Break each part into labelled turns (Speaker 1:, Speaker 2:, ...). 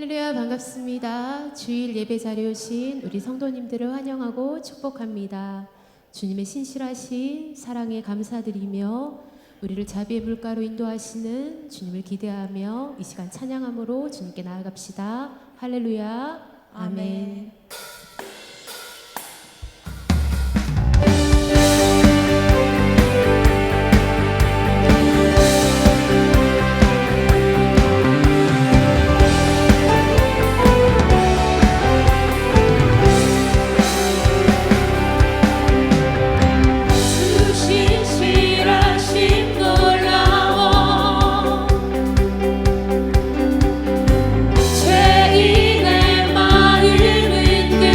Speaker 1: 할렐루야, 반갑습니다. 주일 예배 자리에 오신 우리 성도님들을 환영하고 축복합니다. 주님의 신실하신 사랑에 감사드리며 우리를 자비의 물가로 인도하시는 주님을 기대하며 이 시간 찬양함으로 주님께 나아갑시다. 할렐루야, 아멘.
Speaker 2: 죄인의 마음은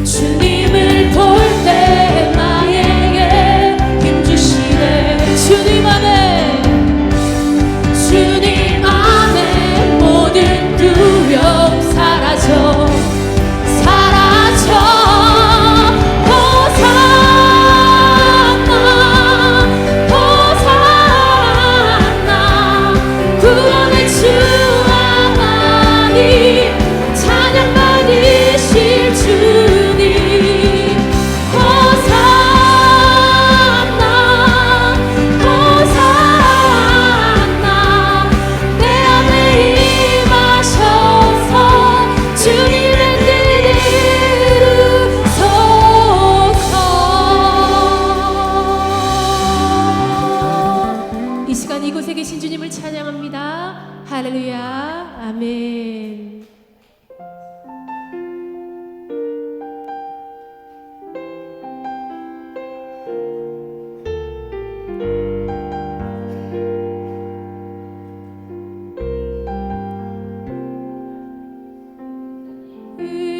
Speaker 1: 주님을 볼 때 나에게 힘주시네. 주님 안에, 주님 안에 모든 두려움 사라져 구원의 주 하나님 찬양 받으실 주님 호산나 호산나 내 안에 임하셔서 주님의 뜻 이루소서. 이 시간 이곳에 계신 주님을 찬양합니다. 할렐루야. 아멘.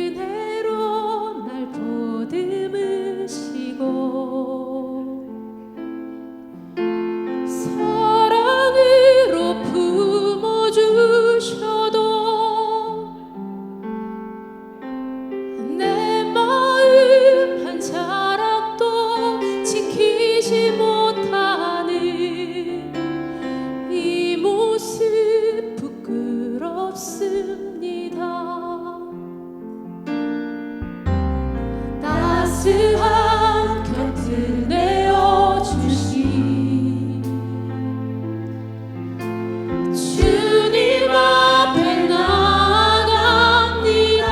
Speaker 1: 은혜로 날 보듬으시고 사랑으로 품어주셔도 내 마음 한 자락도 지키지 못하는 이 모습 부끄럽습니다. 따스한 곁을 내어주신 주님 앞에 나아갑니다.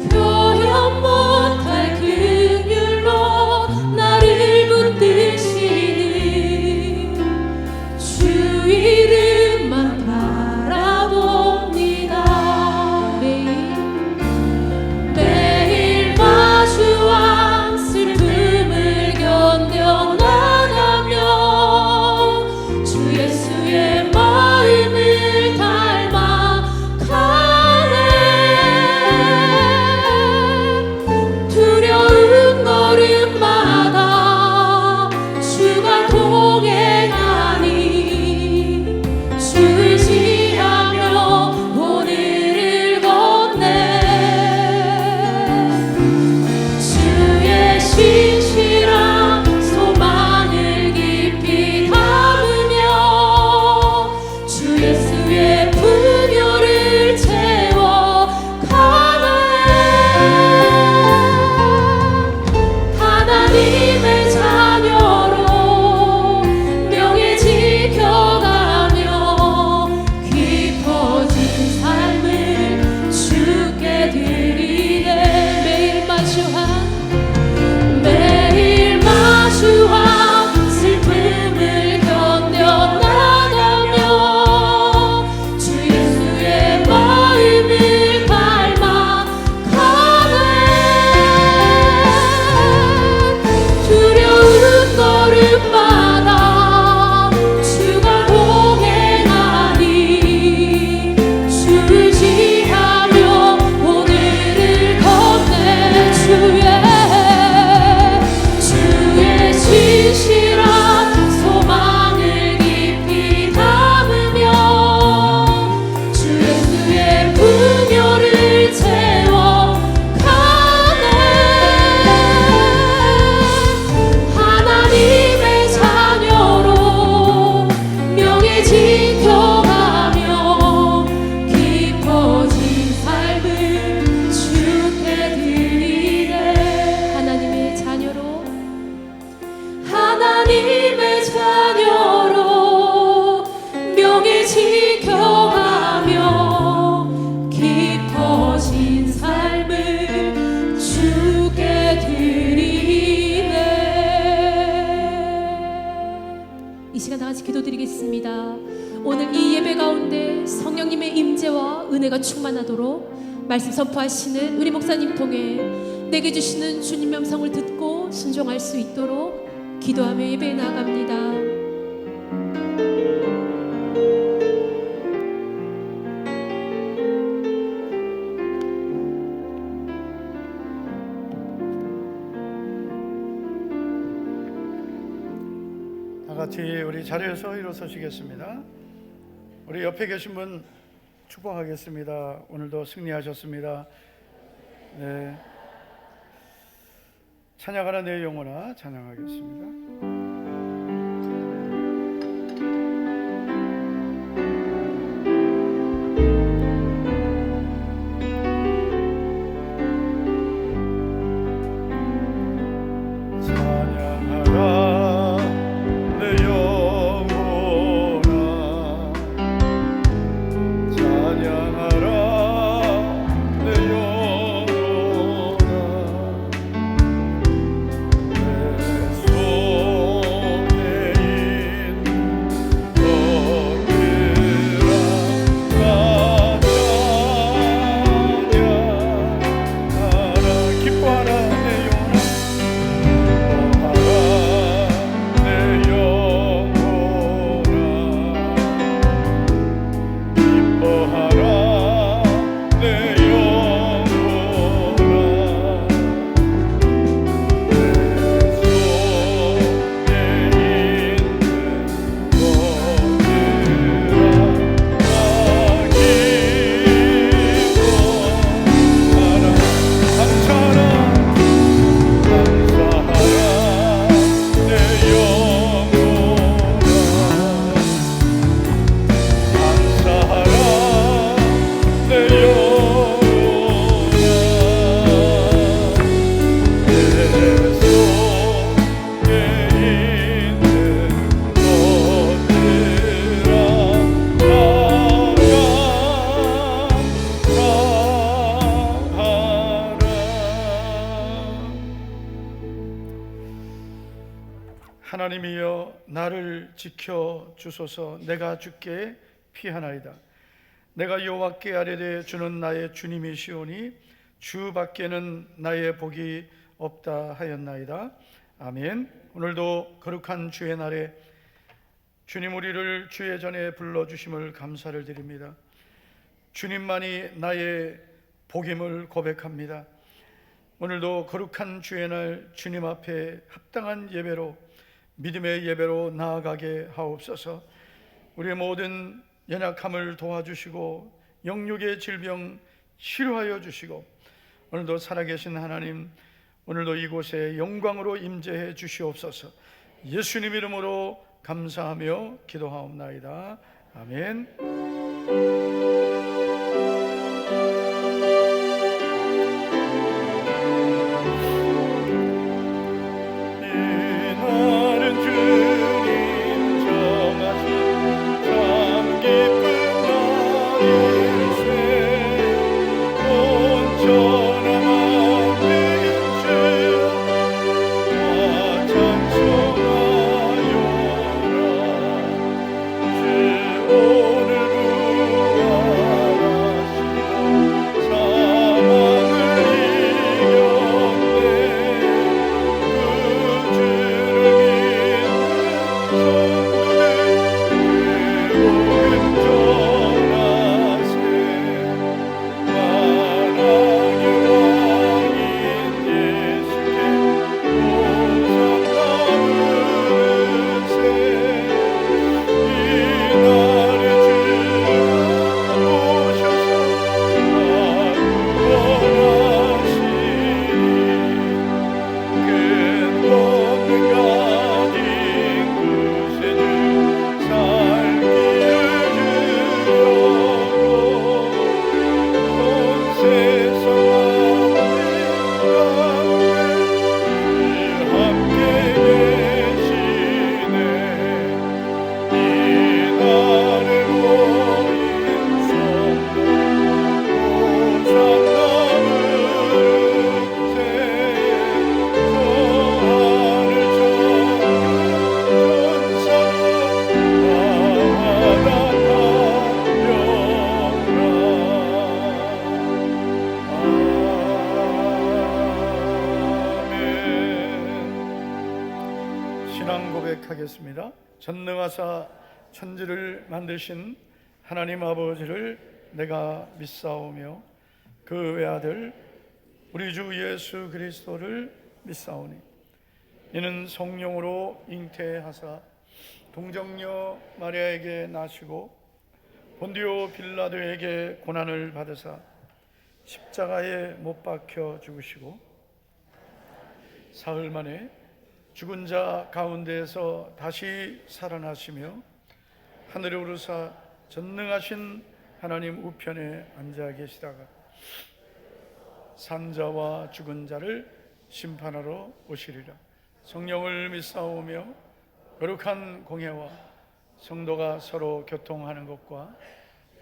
Speaker 1: 표현 못할 긍휼로 나를 붙드시는 주 이름만 바라봅니다. 매일 마주한 슬픔을 견뎌나가며 주 예수의 마음을 닮아가네. 두려운 걸음마다 주가 동행하니 주를 의지하며 오늘을 걷네. 주의 신실한 소망을 깊이 담으며 주 예수의 분요를 채워가네. 하나님의 자녀로 명예 지켜가며 깊어진 삶을 주께 드리네. 매일 마주한 슬픔을 견뎌나가며 주 예수의 마음을 닮아가네. 두려운 걸음마다 주가 동행하니 주를 의지하며 오늘을 걷네. 주의 신실한 소망을 깊이 담으며 주 예수의 분요를 채워가네. 하나님의 자녀로 명예 지켜가며 깊어진 삶을 주께 드리네. 하나님의 자녀로 명예 지켜가며 깊어진 삶을 주께 드리네. 이 시간 다 같이 기도드리겠습니다. 오늘 이 예배 가운데 성령님의 임재와 은혜가 충만하도록 말씀 선포하시는 우리 목사님 통해 내게 주시는 주님 명성을 듣고 순종할 수 있도록 기도하며 예배에 나아갑니다.
Speaker 2: 같이 우리 자리에서 일어서시겠습니다. 우리 옆에 계신 분 축복하겠습니다. 오늘도 승리하셨습니다. 네. 찬양하는 내 영혼아 찬양하겠습니다. 하나님이여 나를 지켜 주소서. 내가 주께 피하나이다. 내가 여호와께 아뢰되 주는 나의 주님이시오니 주 밖에는 나의 복이 없다 하였나이다. 아멘. 오늘도 거룩한 주의 날에 주님 우리를 주의 전에 불러주심을 감사를 드립니다. 주님만이 나의 복임을 고백합니다. 오늘도 거룩한 주의 날 주님 앞에 합당한 예배로 믿음의 예배로 나아가게 하옵소서. 우리의 모든 연약함을 도와주시고 영육의 질병 치료하여 주시고 오늘도 살아계신 하나님 오늘도 이곳에 영광으로 임재해 주시옵소서. 예수님 이름으로 감사하며 기도하옵나이다. 아멘. 고백하겠습니다. 전능하사 천지를 만드신 하나님 아버지를 내가 믿사오며 그 외아들 우리 주 예수 그리스도를 믿사오니 이는 성령으로 잉태하사 동정녀 마리아에게 나시고 본디오 빌라도에게 고난을 받으사 십자가에 못 박혀 죽으시고 사흘 만에 죽은 자 가운데에서 다시 살아나시며 하늘에 오르사 전능하신 하나님 우편에 앉아 계시다가 산자와 죽은 자를 심판하러 오시리라. 성령을 믿사오며 거룩한 공회와 성도가 서로 교통하는 것과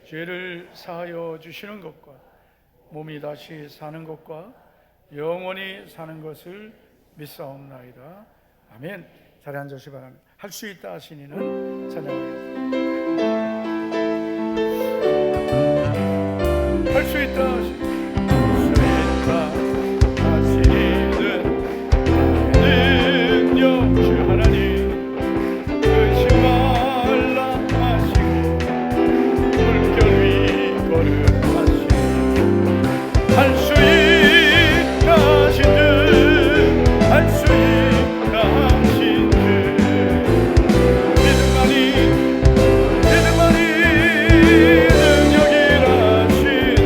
Speaker 2: 죄를 사하여 주시는 것과 몸이 다시 사는 것과 영원히 사는 것을 믿사옵나이다. 아멘. 자리에 앉으시기 바랍니다. 할 수 있다 하시니는 찬양하겠습니다. 할 수 있다 하시니는 주 하나님 의심 말라 하시고 물결 위 걸음하시니 할 수 있다 하신 듯 할 수 있다 하신 듯 믿음만이 능력이라 하시네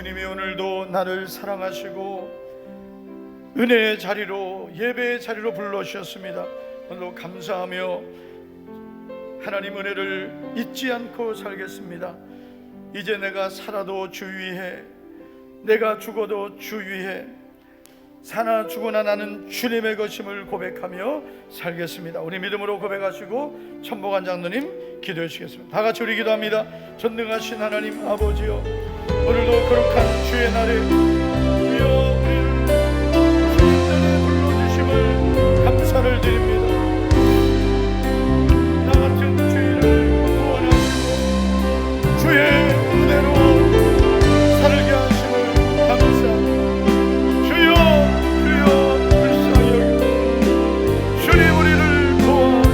Speaker 2: 주님이 오늘도 나를 사랑하시고 은혜의 자리로, 예배의 자리로 불러주셨습니다. 오늘도 감사하며 하나님 은혜를 잊지 않고 살겠습니다. 이제 내가 살아도 주 위에, 내가 죽어도 주 위에, 사나 죽으나 나는 주님의 것임을 고백하며 살겠습니다. 우리 믿음으로 고백하시고 천복한 장로님 기도해 주시겠습니다. 다 같이 우리 기도합니다. 전능하신 하나님 아버지여, 오늘도 거룩한 주의 날에 주여 우리를 주님 자리에 불러주심을 감사를 드립니다. 나 같은 주의를 구원하시고 주의 은혜로 살게 하심을 감사합니다. 주여 불쌍히 여기고 주님 우리를 도와주시고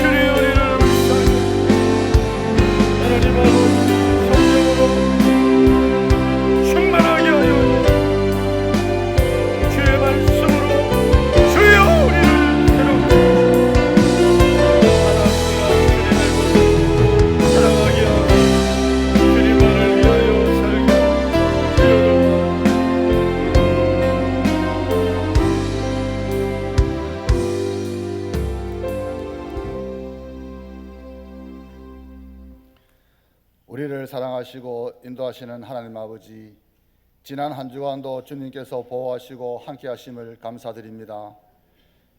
Speaker 2: 주님 우리를 불쌍히 하나님 아버지 성령으로 충만하게 하여 주의 말씀으로 주여 우리를 새롭게 사랑하게 하고 주님만을 위하여 살게 하여
Speaker 3: 우리를 사랑하시고 인도하시는 하나님 아버지, 지난 한 주간도 주님께서 보호하시고 함께 하심을 감사드립니다.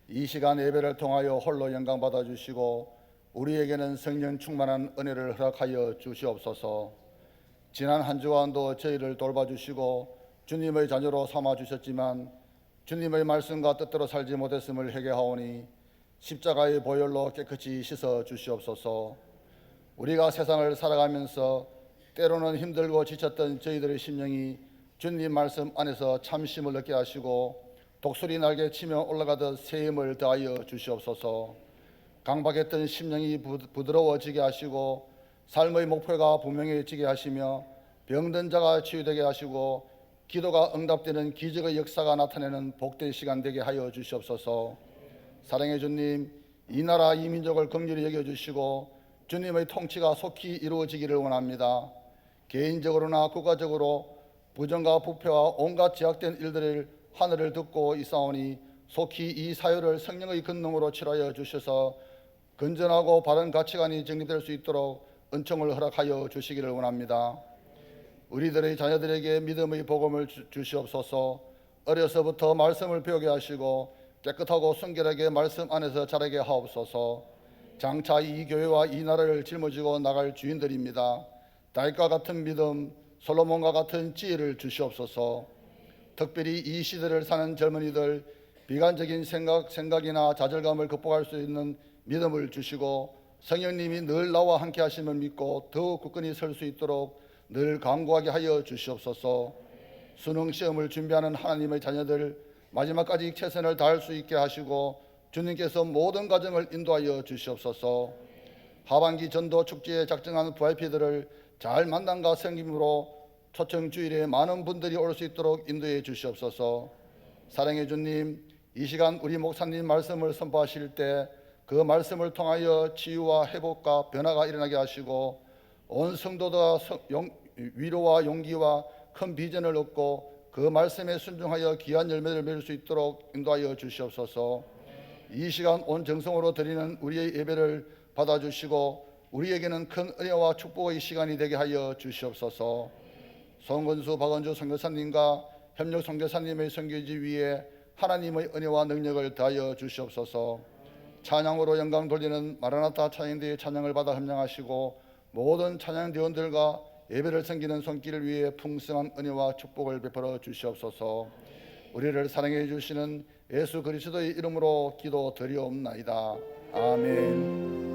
Speaker 3: 이 시간 예배를 통하여 홀로 영광 받아주시고 우리에게는 성령 충만한 은혜를 허락하여 주시옵소서. 지난 한 주간도 저희를 돌봐주시고 주님의 자녀로 삼아주셨지만 주님의 말씀과 뜻대로 살지 못했음을 회개하오니 십자가의 보혈로 깨끗이 씻어 주시옵소서. 우리가 세상을 살아가면서 때로는 힘들고 지쳤던 저희들의 심령이 주님 말씀 안에서 참심을 얻게 하시고 독수리 날개 치며 올라가듯 새 힘을 더하여 주시옵소서. 강박했던 심령이 부드러워지게 하시고 삶의 목표가 분명해지게 하시며 병든 자가 치유되게 하시고 기도가 응답되는 기적의 역사가 나타내는 복된 시간 되게 하여 주시옵소서. 사랑의 주님, 이 나라 이 민족을 긍휼히 여겨주시고 주님의 통치가 속히 이루어지기를 원합니다. 개인적으로나 국가적으로 부정과 부패와 온갖 제약된 일들을 하늘을 듣고 있사오니 속히 이 사유를 성령의 권능으로 치료하여 주셔서 건전하고 바른 가치관이 정립될 수 있도록 은총을 허락하여 주시기를 원합니다. 우리들의 자녀들에게 믿음의 복음을 주시옵소서. 어려서부터 말씀을 배우게 하시고 깨끗하고 순결하게 말씀 안에서 자라게 하옵소서. 장차 이 교회와 이 나라를 짊어지고 나갈 주인들입니다. 다윗과 같은 믿음, 솔로몬과 같은 지혜를 주시옵소서. 특별히 이 시대를 사는 젊은이들 비관적인 생각이나 좌절감을 극복할 수 있는 믿음을 주시고 성령님이 늘 나와 함께 하심을 믿고 더욱 굳건히 설 수 있도록 늘 강구하게 하여 주시옵소서. 수능 시험을 준비하는 하나님의 자녀들 마지막까지 최선을 다할 수 있게 하시고 주님께서 모든 과정을 인도하여 주시옵소서. 하반기 전도 축제에 작정한 VIP들을 잘 만남과 섬김으로 초청 주일에 많은 분들이 올 수 있도록 인도해 주시옵소서. 사랑의 주님, 이 시간 우리 목사님 말씀을 선포하실 때 그 말씀을 통하여 치유와 회복과 변화가 일어나게 하시고 온 성도가 위로와 용기와 큰 비전을 얻고 그 말씀에 순종하여 귀한 열매를 맺을 수 있도록 인도하여 주시옵소서. 이 시간 온 정성으로 드리는 우리의 예배를 받아주시고 우리에게는 큰 은혜와 축복의 시간이 되게 하여 주시옵소서. 송건수 박원주 선교사님과 협력 선교사님의 선교지 위에 하나님의 은혜와 능력을 더하여 주시옵소서. 찬양으로 영광 돌리는 마라나타 찬양대의 찬양을 받아 협량하시고 모든 찬양대원들과 예배를 섬기는 손길을 위해 풍성한 은혜와 축복을 베풀어 주시옵소서. 우리를 사랑해 주시는 예수 그리스도의 이름으로 기도 드리옵나이다. 아멘.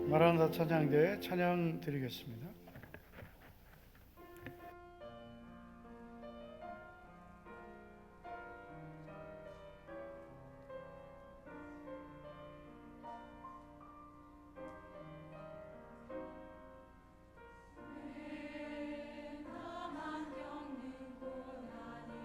Speaker 2: 마라나타 찬양대 찬양 드리겠습니다.
Speaker 4: 나만 겪는 고난이라고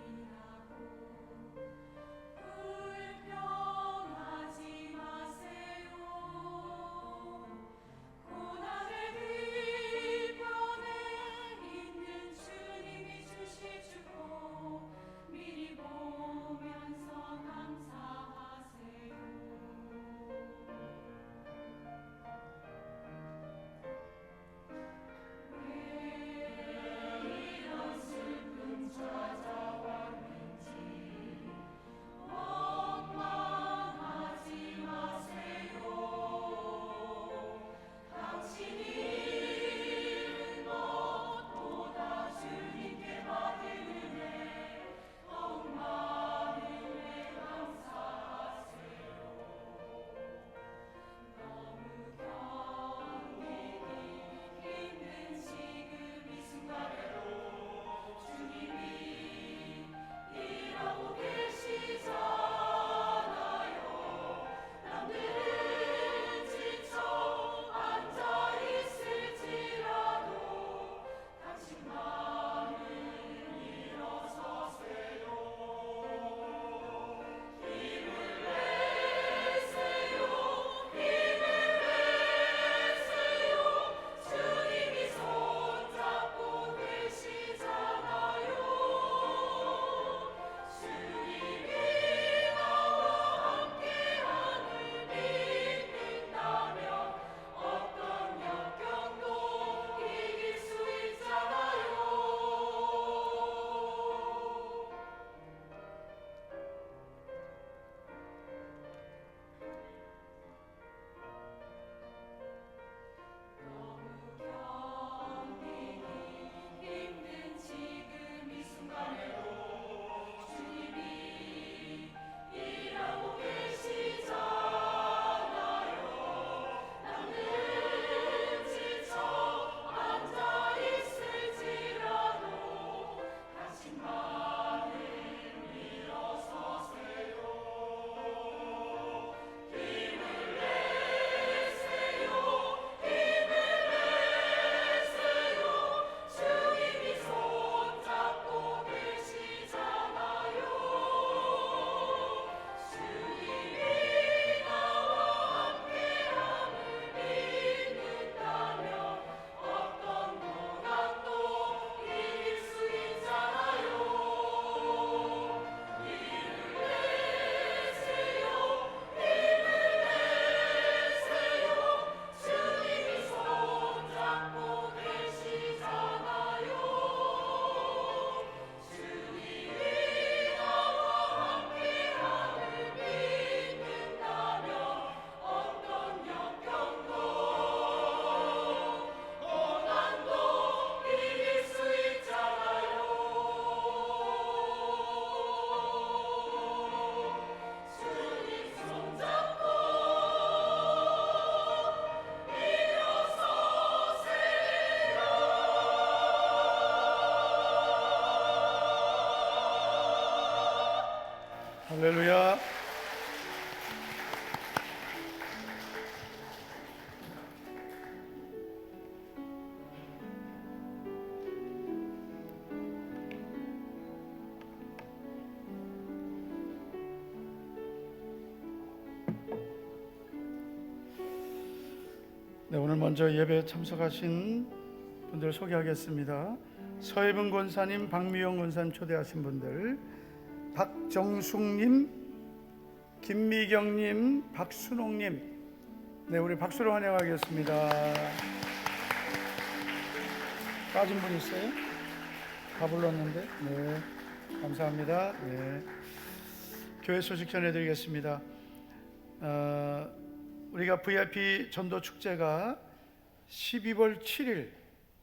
Speaker 2: 네, 오늘 먼저 예배에 참석하신 분들 소개하겠습니다. 서혜분 권사님, 박미영 권사님 초대하신 분들, 박정숙님, 김미경님, 박순옥님, 네, 우리 박수로 환영하겠습니다. 빠진 분 있어요? 다 불렀는데, 네, 감사합니다. 네, 교회 소식 전해드리겠습니다. 우리가 VIP 전도 축제가 12월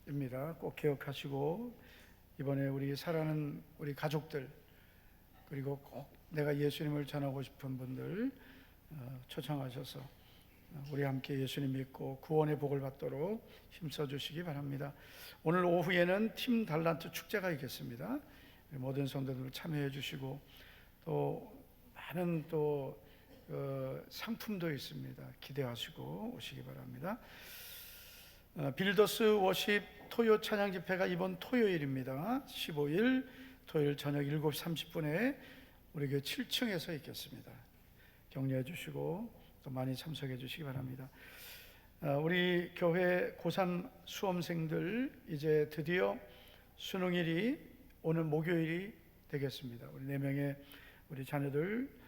Speaker 2: 7일입니다. 꼭 기억하시고 이번에 우리 사랑하는 우리 가족들, 그리고 꼭 내가 예수님을 전하고 싶은 분들 초청하셔서 우리 함께 예수님 믿고 구원의 복을 받도록 힘써 주시기 바랍니다. 오늘 오후에는 팀 달란트 축제가 있겠습니다. 모든 성도들 참여해 주시고 또 많은 또 상품도 있습니다. 기대하시고 오시기 바랍니다. 빌더스 워십 토요 찬양 집회가 이번 토요일입니다. 15일 토요일 저녁 7시 30분에 우리 교회 7층에서 있겠습니다. 격려해 주시고 또 많이 참석해 주시기 바랍니다. 우리 교회 고3 수험생들 이제 드디어 수능일이 오늘 목요일이 되겠습니다. 우리 4명의 우리 자녀들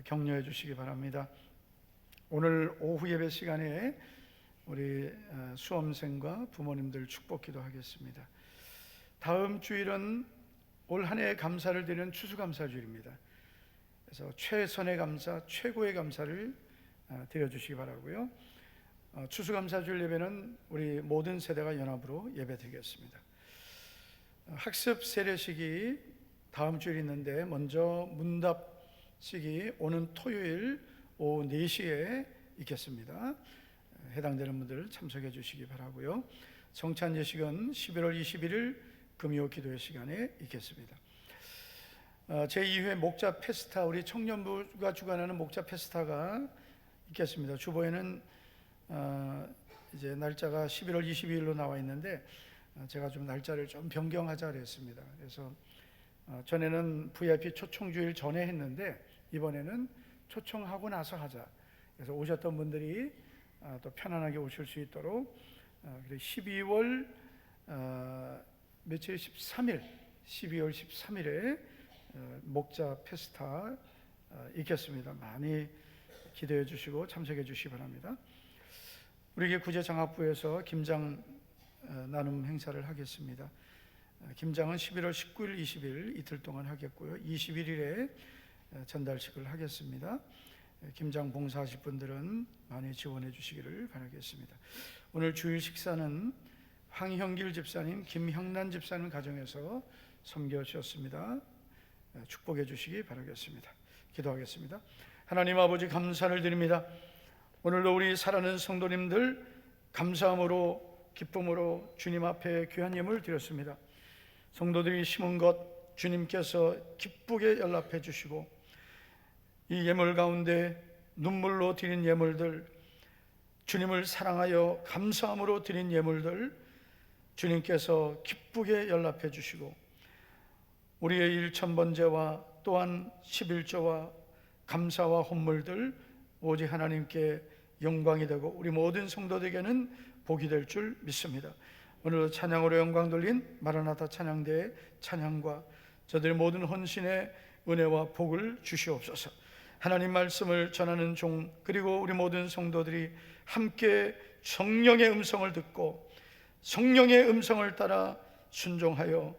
Speaker 2: 격려해 주시기 바랍니다. 오늘 오후 예배 시간에 우리 수험생과 부모님들 축복 기도하겠습니다. 다음 주일은 올 한 해의 감사를 드리는 추수감사주일입니다. 그래서 최선의 감사, 최고의 감사를 드려주시기 바라고요. 추수감사주일 예배는 우리 모든 세대가 연합으로 예배 드리겠습니다. 학습 세례식이 다음 주일 있는데 먼저 문답식이 오는 토요일 오후 4시에 있겠습니다. 해당되는 분들 참석해 주시기 바라고요. 성찬 예식은 11월 21일 금요 기도회 시간에 있겠습니다. 제2회 목자 페스타, 우리 청년부가 주관하는 목자 페스타가 있겠습니다. 주보에는 이제 날짜가 11월 22일로 나와 있는데 제가 좀 날짜를 좀 변경하자 그랬습니다. 그래서 전에는 VIP 초청주일 전에 했는데 이번에는 초청하고 나서 하자. 그래서 오셨던 분들이 또 편안하게 오실 수 있도록 12월 며칠 13일 12월 13일에 목자 페스타 있겠습니다. 많이 기대해 주시고 참석해 주시기 바랍니다. 우리 구제장학부에서 김장 나눔 행사를 하겠습니다. 김장은 11월 19일, 20일 이틀 동안 하겠고요. 21일에 전달식을 하겠습니다. 김장 봉사하실 분들은 많이 지원해 주시기를 바라겠습니다. 오늘 주일 식사는 황형길 집사님, 김형란 집사님 가정에서 섬겨 주셨습니다. 축복해 주시기 바라겠습니다. 기도하겠습니다. 하나님 아버지 감사를 드립니다. 오늘도 우리 사랑하는 성도님들 감사함으로 기쁨으로 주님 앞에 귀한 예물 드렸습니다. 성도들이 심은 것 주님께서 기쁘게 연락해 주시고 이 예물 가운데 눈물로 드린 예물들, 주님을 사랑하여 감사함으로 드린 예물들 주님께서 기쁘게 연락해 주시고 우리의 1,000번제와 또한 11조와 감사와 헌물들 오직 하나님께 영광이 되고 우리 모든 성도들에게는 복이 될 줄 믿습니다. 오늘도 찬양으로 영광 돌린 마라나타 찬양대의 찬양과 저들의 모든 헌신의 은혜와 복을 주시옵소서. 하나님 말씀을 전하는 종 그리고 우리 모든 성도들이 함께 성령의 음성을 듣고 성령의 음성을 따라 순종하여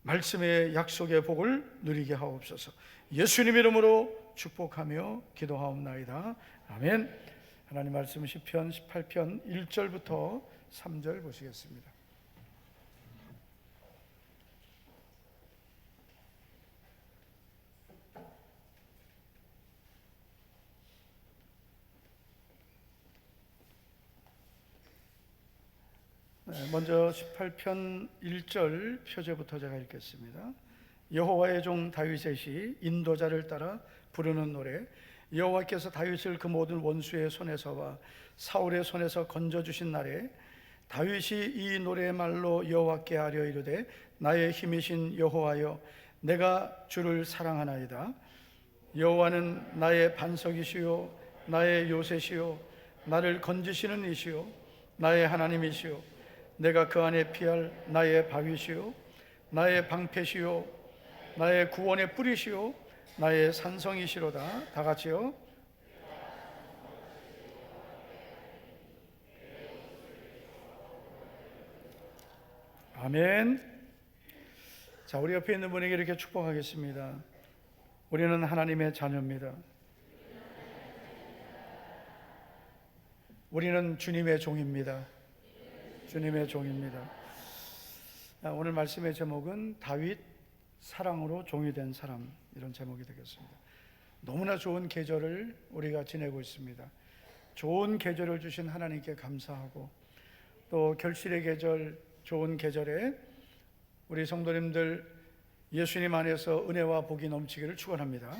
Speaker 2: 말씀의 약속의 복을 누리게 하옵소서. 예수님 이름으로 축복하며 기도하옵나이다. 아멘. 하나님 말씀 시편 18편 1절부터 3절 보시겠습니다. 먼저 18편 1절 표제부터 제가 읽겠습니다. 여호와의 종 다윗의 인도자를 따라 부르는 노래. 여호와께서 다윗을 그 모든 원수의 손에서와 사울의 손에서 건져주신 날에 다윗이 이 노래의 말로 여호와께 아뢰어 이르되 나의 힘이신 여호와여 내가 주를 사랑하나이다. 여호와는 나의 반석이시요 나의 요새시요 나를 건지시는 이시요 나의 하나님이시요 내가 그 안에 피할 나의 바위시요 나의 방패시요 나의 구원의 뿌리시요 나의 산성이시로다. 다 같이요. 아멘. 자, 우리 옆에 있는 분에게 이렇게 축복하겠습니다. 우리는 하나님의 자녀입니다. 우리는 주님의 종입니다. 주님의 종입니다. 오늘 말씀의 제목은 다윗 사랑으로 종이 된 사람, 이런 제목이 되겠습니다. 너무나 좋은 계절을 우리가 지내고 있습니다. 좋은 계절을 주신 하나님께 감사하고, 또 결실의 계절, 좋은 계절에 우리 성도님들 예수님 안에서 은혜와 복이 넘치기를 축원합니다.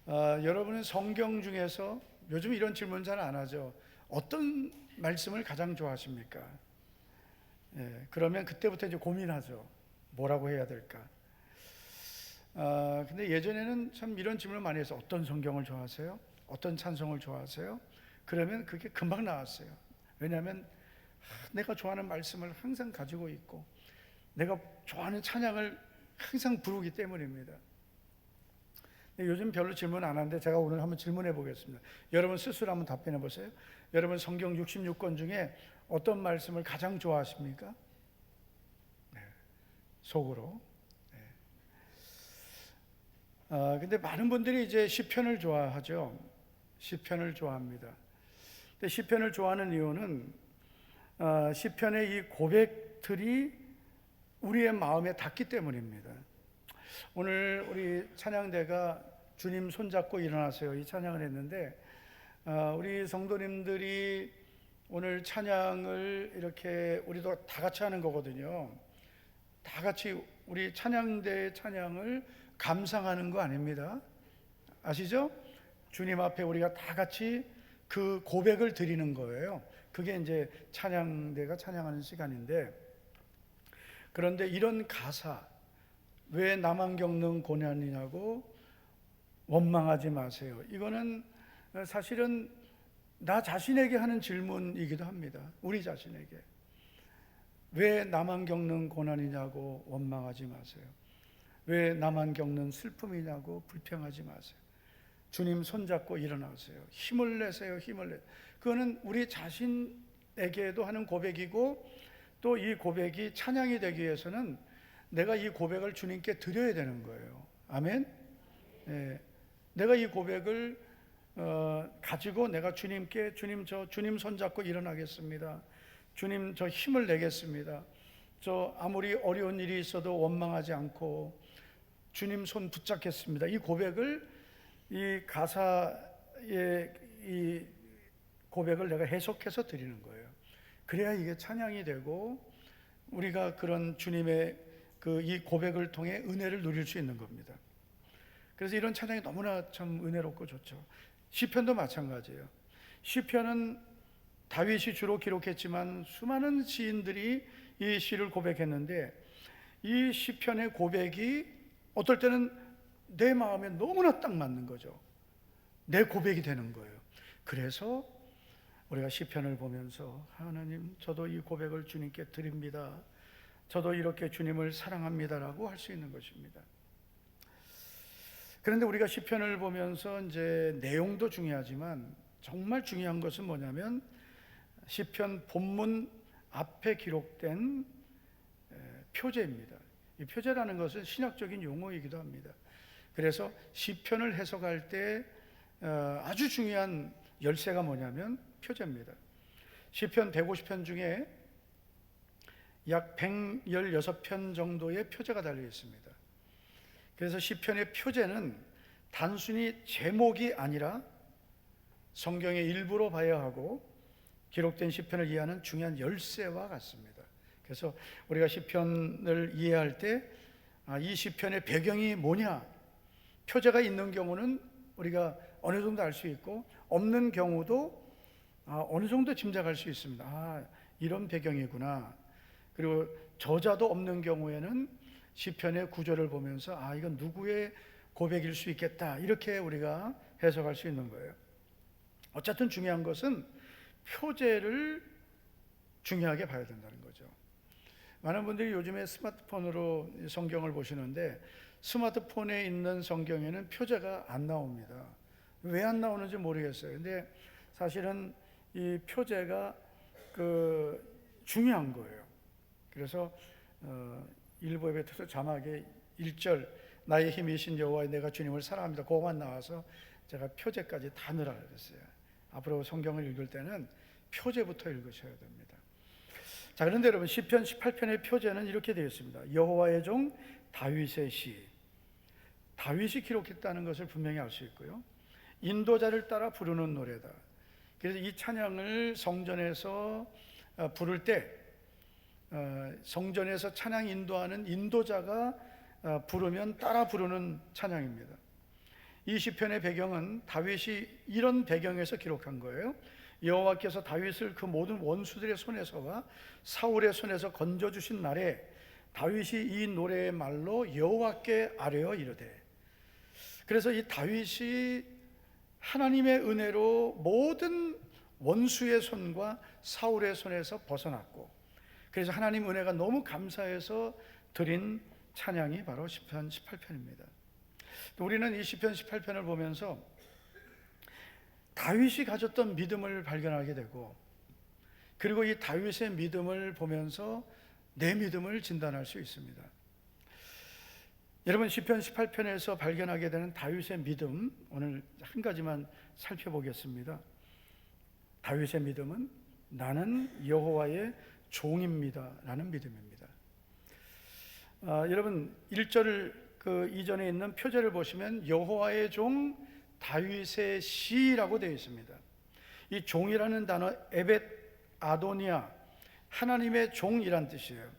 Speaker 2: 여러분은 성경 중에서 요즘 이런 질문 잘 안 하죠. 어떤 말씀을 가장 좋아하십니까? 그러면 그때부터 이제 고민하죠. 뭐라고 해야 될까? 근데 예전에는 참 이런 질문을 많이 해서 어떤 성경을 좋아하세요? 어떤 찬송을 좋아하세요? 그러면 그게 금방 나왔어요. 왜냐하면 내가 좋아하는 말씀을 항상 가지고 있고 내가 좋아하는 찬양을 항상 부르기 때문입니다. 요즘 별로 질문 안 하는데 제가 오늘 한번 질문해 보겠습니다. 여러분 스스로 한번 답변해 보세요. 여러분 성경 66권 중에 어떤 말씀을 가장 좋아하십니까? 속으로. 근데 많은 분들이 이제 시편을 좋아하죠. 시편을 좋아합니다. 근데 시편을 좋아하는 이유는 시편의 이 고백들이 우리의 마음에 닿기 때문입니다. 오늘 우리 찬양대가 주님 손잡고 일어나세요, 이 찬양을 했는데 우리 성도님들이 오늘 찬양을 이렇게 우리도 다 같이 하는 거거든요. 다 같이 우리 찬양대의 찬양을 감상하는 거 아닙니다. 아시죠? 주님 앞에 우리가 다 같이 그 고백을 드리는 거예요. 그게 이제 찬양대가 찬양하는 시간인데, 그런데 이런 가사, 왜 나만 겪는 고난이냐고 원망하지 마세요. 이거는 사실은 나 자신에게 하는 질문이기도 합니다. 우리 자신에게. 왜 나만 겪는 고난이냐고 원망하지 마세요. 왜 나만 겪는 슬픔이냐고 불평하지 마세요. 주님 손잡고 일어나세요. 힘을 내세요. 힘을 내. 그거는 우리 자신에게도 하는 고백이고, 또 이 고백이 찬양이 되기 위해서는 내가 이 고백을 주님께 드려야 되는 거예요. 아멘. 내가 이 고백을 가지고 내가 주님께, 주님 손잡고 일어나겠습니다. 주님 저 힘을 내겠습니다. 저 아무리 어려운 일이 있어도 원망하지 않고 주님 손 붙잡겠습니다. 이 고백을, 이 가사의 이 고백을 내가 해석해서 드리는 거예요. 그래야 이게 찬양이 되고 우리가 그런 주님의 이 고백을 통해 은혜를 누릴 수 있는 겁니다. 그래서 이런 찬양이 너무나 참 은혜롭고 좋죠. 시편도 마찬가지예요. 시편은 다윗이 주로 기록했지만 수많은 시인들이 이 시를 고백했는데, 이 시편의 고백이 어떨 때는 내 마음에 너무나 딱 맞는 거죠. 내 고백이 되는 거예요. 그래서 우리가 시편을 보면서 하나님, 저도 이 고백을 주님께 드립니다. 저도 이렇게 주님을 사랑합니다라고 할 수 있는 것입니다. 그런데 우리가 시편을 보면서 이제 내용도 중요하지만 정말 중요한 것은 뭐냐면 시편 본문 앞에 기록된 표제입니다. 이 표제라는 것은 신학적인 용어이기도 합니다. 그래서 시편을 해석할 때 아주 중요한 열쇠가 뭐냐면 표제입니다. 시편 150편 중에 약 116편 정도의 표제가 달려 있습니다. 그래서 시편의 표제는 단순히 제목이 아니라 성경의 일부로 봐야 하고 기록된 시편을 이해하는 중요한 열쇠와 같습니다. 그래서 우리가 시편을 이해할 때 이 시편의 배경이 뭐냐, 표제가 있는 경우는 우리가 어느 정도 알 수 있고 없는 경우도 어느 정도 짐작할 수 있습니다. 이런 배경이구나. 그리고 저자도 없는 경우에는 시편의 구절을 보면서 이건 누구의 고백일 수 있겠다, 이렇게 우리가 해석할 수 있는 거예요. 어쨌든 중요한 것은 표제를 중요하게 봐야 된다는 거죠. 많은 분들이 요즘에 스마트폰으로 성경을 보시는데 스마트폰에 있는 성경에는 표제가 안 나옵니다. 왜 안 나오는지 모르겠어요. 근데 사실은 이 표제가 중요한 거예요. 그래서 일부 예배에서 자막에 1절 나의 힘이신 여호와 내가 주님을 사랑합니다. 그거만 나와서 제가 표제까지 다 넣으라 그랬어요. 앞으로 성경을 읽을 때는 표제부터 읽으셔야 됩니다. 자, 그런데 여러분 시편 18편의 표제는 이렇게 되어 있습니다. 여호와의 종 다윗의 시. 다윗이 기록했다는 것을 분명히 알 수 있고요. 인도자를 따라 부르는 노래다. 그래서 이 찬양을 성전에서 부를 때 성전에서 찬양 인도하는 인도자가 부르면 따라 부르는 찬양입니다. 이 시편의 배경은 다윗이 이런 배경에서 기록한 거예요. 여호와께서 다윗을 그 모든 원수들의 손에서와 사울의 손에서 건져주신 날에 다윗이 이 노래의 말로 여호와께 아뢰어 이르되, 그래서 이 다윗이 하나님의 은혜로 모든 원수의 손과 사울의 손에서 벗어났고, 그래서 하나님 은혜가 너무 감사해서 드린 찬양이 바로 시편 18편입니다. 우리는 이 시편 18편을 보면서 다윗이 가졌던 믿음을 발견하게 되고, 그리고 이 다윗의 믿음을 보면서 내 믿음을 진단할 수 있습니다. 여러분 시편 18편에서 발견하게 되는 다윗의 믿음, 오늘 한 가지만 살펴보겠습니다. 다윗의 믿음은 나는 여호와의 종입니다 라는 믿음입니다. 여러분 1절을 이전에 있는 표제를 보시면 여호와의 종 다윗의 시라고 되어 있습니다. 이 종이라는 단어 에벳 아도니아, 하나님의 종이란 뜻이에요.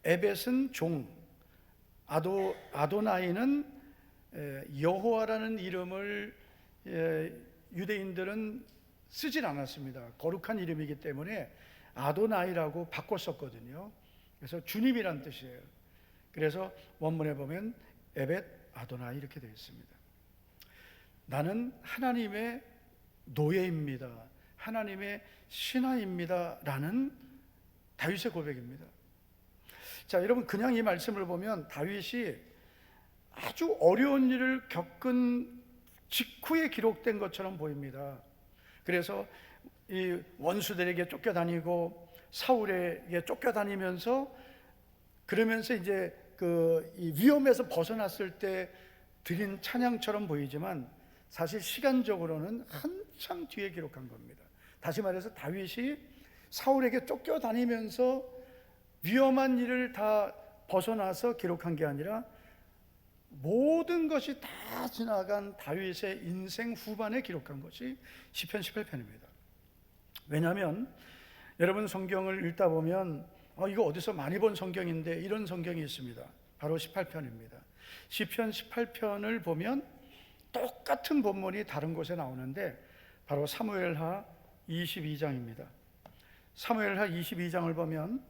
Speaker 2: 에벳은 종, 아도나이는 여호와라는 이름을 유대인들은 쓰질 않았습니다. 거룩한 이름이기 때문에 아도나이라고 바꿨었거든요. 그래서 주님이란 뜻이에요. 그래서 원문에 보면 에벳 아도나이 이렇게 되어 있습니다. 나는 하나님의 노예입니다, 하나님의 신하입니다 라는 다윗의 고백입니다. 자, 여러분 그냥 이 말씀을 보면 다윗이 아주 어려운 일을 겪은 직후에 기록된 것처럼 보입니다. 그래서 이 원수들에게 쫓겨다니고 사울에게 쫓겨다니면서, 그러면서 이제 이 위험에서 벗어났을 때 드린 찬양처럼 보이지만 사실 시간적으로는 한참 뒤에 기록한 겁니다. 다시 말해서 다윗이 사울에게 쫓겨다니면서 위험한 일을 다 벗어나서 기록한 게 아니라 모든 것이 다 지나간 다윗의 인생 후반에 기록한 것이 시편 18편입니다. 왜냐하면 여러분 성경을 읽다 보면 이거 어디서 많이 본 성경인데 이런 성경이 있습니다. 바로 18편입니다. 시편 18편을 보면 똑같은 본문이 다른 곳에 나오는데 바로 사무엘하 22장입니다. 사무엘하 22장을 보면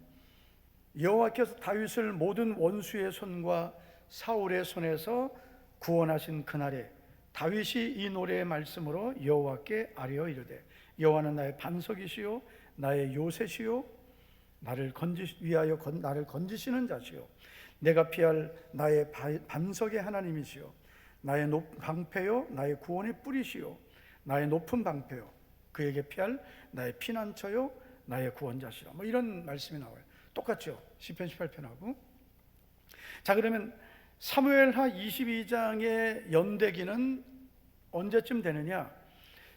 Speaker 2: 여호와께서 다윗을 모든 원수의 손과 사울의 손에서 구원하신 그날에 다윗이 이 노래의 말씀으로 여호와께 아뢰어 이르되, 여호와는 나의 반석이시요 나의 요새시요 나를 위하여 나를 건지시는 자시요 내가 피할 나의 반석의 하나님이시요 나의 방패요 나의 구원의 뿌리시요 나의 높은 방패요 그에게 피할 나의 피난처요 나의 구원자시라. 이런 말씀이 나와요. 똑같죠? 시편 18편하고. 자, 그러면 사무엘하 22장의 연대기는 언제쯤 되느냐?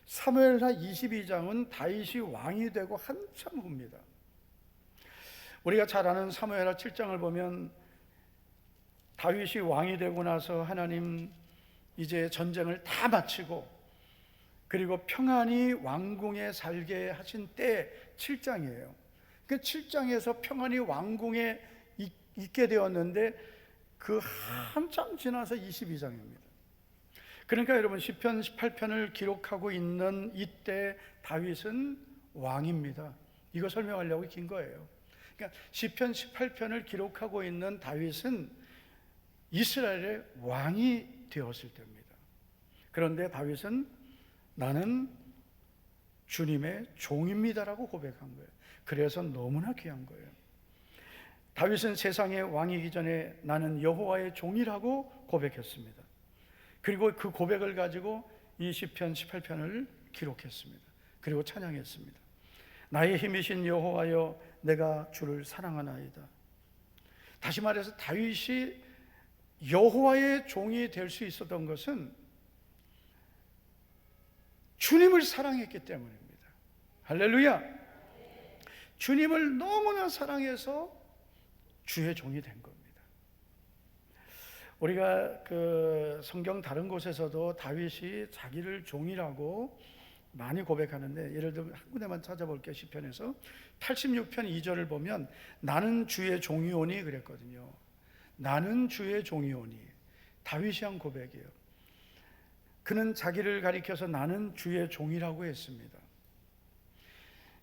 Speaker 2: 사무엘하 22장은 다윗이 왕이 되고 한참 후입니다. 우리가 잘 아는 사무엘하 7장을 보면 다윗이 왕이 되고 나서 하나님 이제 전쟁을 다 마치고 그리고 평안히 왕궁에 살게 하신 때 7장이에요. 그 7장에서 평안히 왕궁에 있게 되었는데 그 한참 지나서 22장입니다. 그러니까 여러분 시편 18편을 기록하고 있는 이때 다윗은 왕입니다. 이거 설명하려고 긴 거예요. 그러니까 시편 18편을 기록하고 있는 다윗은 이스라엘의 왕이 되었을 때입니다. 그런데 다윗은 나는 주님의 종입니다라고 고백한 거예요. 그래서 너무나 귀한 거예요. 다윗은 세상의 왕이기 전에 나는 여호와의 종이라고 고백했습니다. 그리고 그 고백을 가지고 이 시편 18편을 기록했습니다. 그리고 찬양했습니다. 나의 힘이신 여호와여, 내가 주를 사랑하나이다. 다시 말해서 다윗이 여호와의 종이 될 수 있었던 것은 주님을 사랑했기 때문입니다. 할렐루야. 주님을 너무나 사랑해서 주의 종이 된 겁니다. 우리가 그 성경 다른 곳에서도 다윗이 자기를 종이라고 많이 고백하는데, 예를 들면 한 군데만 찾아볼게요. 시편에서 86편 2절을 보면 나는 주의 종이오니 그랬거든요. 나는 주의 종이오니. 다윗이 한 고백이에요. 그는 자기를 가리켜서 나는 주의 종이라고 했습니다.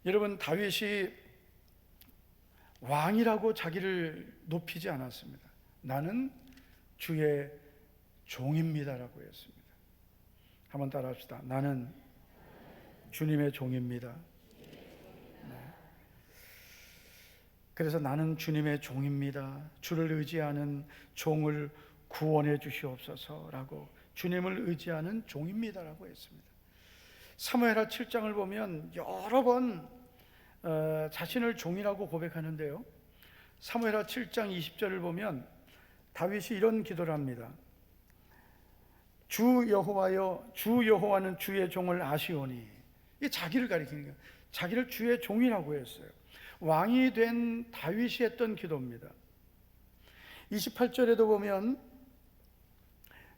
Speaker 2: 여러분, 다윗이 왕이라고 자기를 높이지 않았습니다. 나는 주의 종입니다라고 했습니다. 한번 따라합시다. 나는 주님의 종입니다. 네. 그래서 나는 주님의 종입니다. 주를 의지하는 종을 구원해 주시옵소서라고, 주님을 의지하는 종입니다라고 했습니다. 사무엘하 7장을 보면 여러 번 자신을 종이라고 고백하는데요. 사무엘하 7장 20절을 보면 다윗이 이런 기도를 합니다. 주 여호와여, 주 여호와는 주의 종을 아시오니. 이게 자기를 가리키는 거예요. 자기를 주의 종이라고 했어요. 왕이 된 다윗이 했던 기도입니다. 28절에도 보면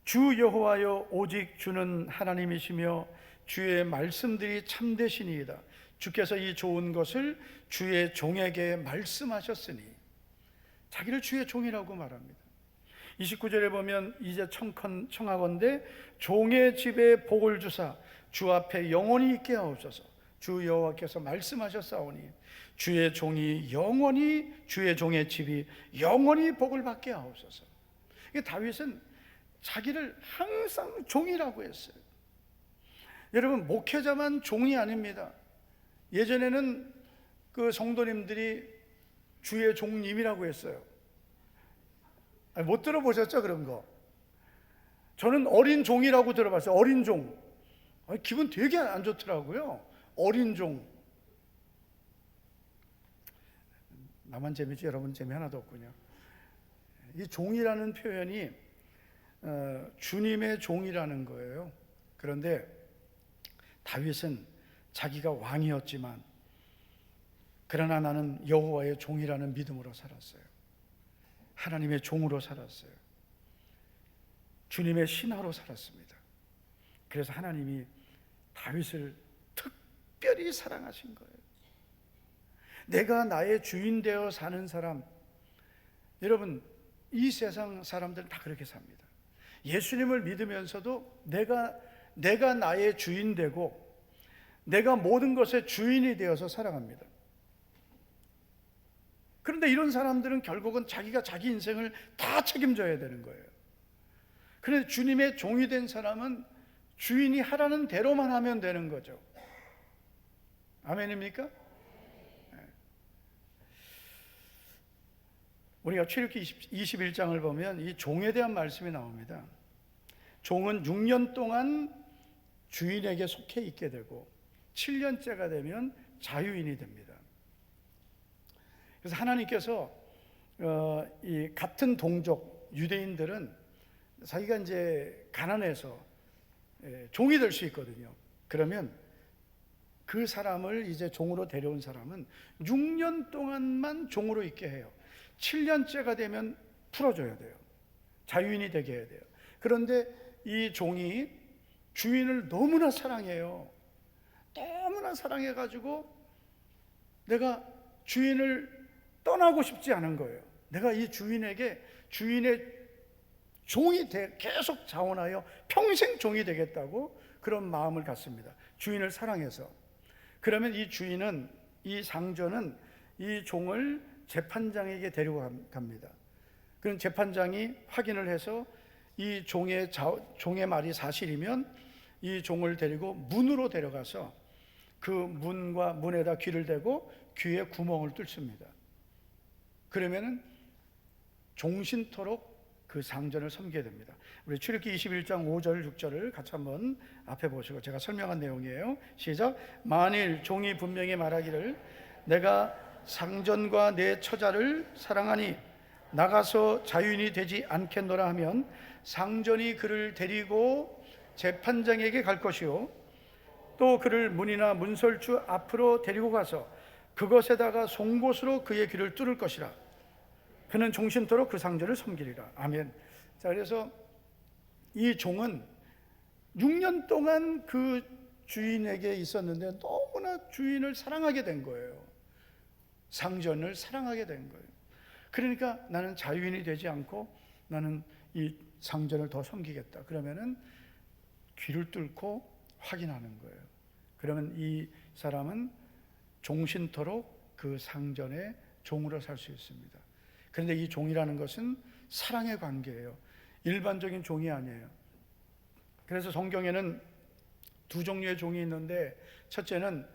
Speaker 2: 주 여호와여, 오직 주는 하나님이시며 주의 말씀들이 참되시니이다. 주께서 이 좋은 것을 주의 종에게 말씀하셨으니. 자기를 주의 종이라고 말합니다. 29절에 보면 이제 청하건대 종의 집에 복을 주사 주 앞에 영원히 있게 하옵소서. 주 여호와께서 말씀하셨사오니 주의 종이 영원히, 주의 종의 집이 영원히 복을 받게 하옵소서. 다윗은 자기를 항상 종이라고 했어요. 여러분, 목회자만 종이 아닙니다. 예전에는 그 성도님들이 주의 종님이라고 했어요. 못 들어보셨죠? 그런 거. 저는 어린 종이라고 들어봤어요. 어린 종. 기분 되게 안 좋더라고요. 어린 종. 나만 재미지 여러분 재미 하나도 없군요. 이 종이라는 표현이 주님의 종이라는 거예요. 그런데 다윗은 자기가 왕이었지만 그러나 나는 여호와의 종이라는 믿음으로 살았어요. 하나님의 종으로 살았어요. 주님의 신하로 살았습니다. 그래서 하나님이 다윗을 특별히 사랑하신 거예요. 내가 나의 주인 되어 사는 사람, 여러분, 이 세상 사람들은 다 그렇게 삽니다. 예수님을 믿으면서도 내가 나의 주인 되고 내가 모든 것의 주인이 되어서 살아갑니다. 그런데 이런 사람들은 결국은 자기가 자기 인생을 다 책임져야 되는 거예요. 그런데 주님의 종이 된 사람은 주인이 하라는 대로만 하면 되는 거죠. 아멘입니까? 우리가 출애굽기 21장을 보면 이 종에 대한 말씀이 나옵니다. 종은 6년 동안 주인에게 속해 있게 되고 7년째가 되면 자유인이 됩니다. 그래서 하나님께서 이 같은 동족 유대인들은 자기가 이제 가난해서 종이 될 수 있거든요. 그러면 그 사람을 이제 종으로 데려온 사람은 6년 동안만 종으로 있게 해요. 7년째가 되면 풀어줘야 돼요. 자유인이 되게 해야 돼요. 그런데 이 종이 주인을 너무나 사랑해요. 너무나 사랑해가지고 내가 주인을 떠나고 싶지 않은 거예요. 내가 이 주인에게 주인의 종이 계속 자원하여 평생 종이 되겠다고 그런 마음을 갖습니다. 주인을 사랑해서. 그러면 이 주인은, 이 상전은 이 종을 재판장에게 데리고 갑니다. 그럼 재판장이 확인을 해서 이 종의 말이 사실이면 이 종을 데리고 문으로 데려가서 그 문과 문에다 귀를 대고 귀에 구멍을 뚫습니다. 그러면은 종신토록 그 상전을 섬기게 됩니다. 우리 출애굽기 21장 5절 6절을 같이 한번 앞에 보시고 제가 설명한 내용이에요. 시작. 만일 종이 분명히 말하기를 내가 상전과 내 처자를 사랑하니 나가서 자유인이 되지 않겠노라 하면 상전이 그를 데리고 재판장에게 갈 것이요 또 그를 문이나 문설주 앞으로 데리고 가서 그것에다가 송곳으로 그의 귀를 뚫을 것이라. 그는 종신토록 그 상전을 섬기리라. 아멘. 자, 그래서 이 종은 6년 동안 그 주인에게 있었는데 너무나 주인을 사랑하게 된 거예요. 상전을 사랑하게 된 거예요. 그러니까 나는 자유인이 되지 않고 나는 이 상전을 더 섬기겠다. 그러면은 귀를 뚫고 확인하는 거예요. 그러면 이 사람은 종신토록 그 상전의 종으로 살 수 있습니다. 그런데 이 종이라는 것은 사랑의 관계예요. 일반적인 종이 아니에요. 그래서 성경에는 두 종류의 종이 있는데 첫째는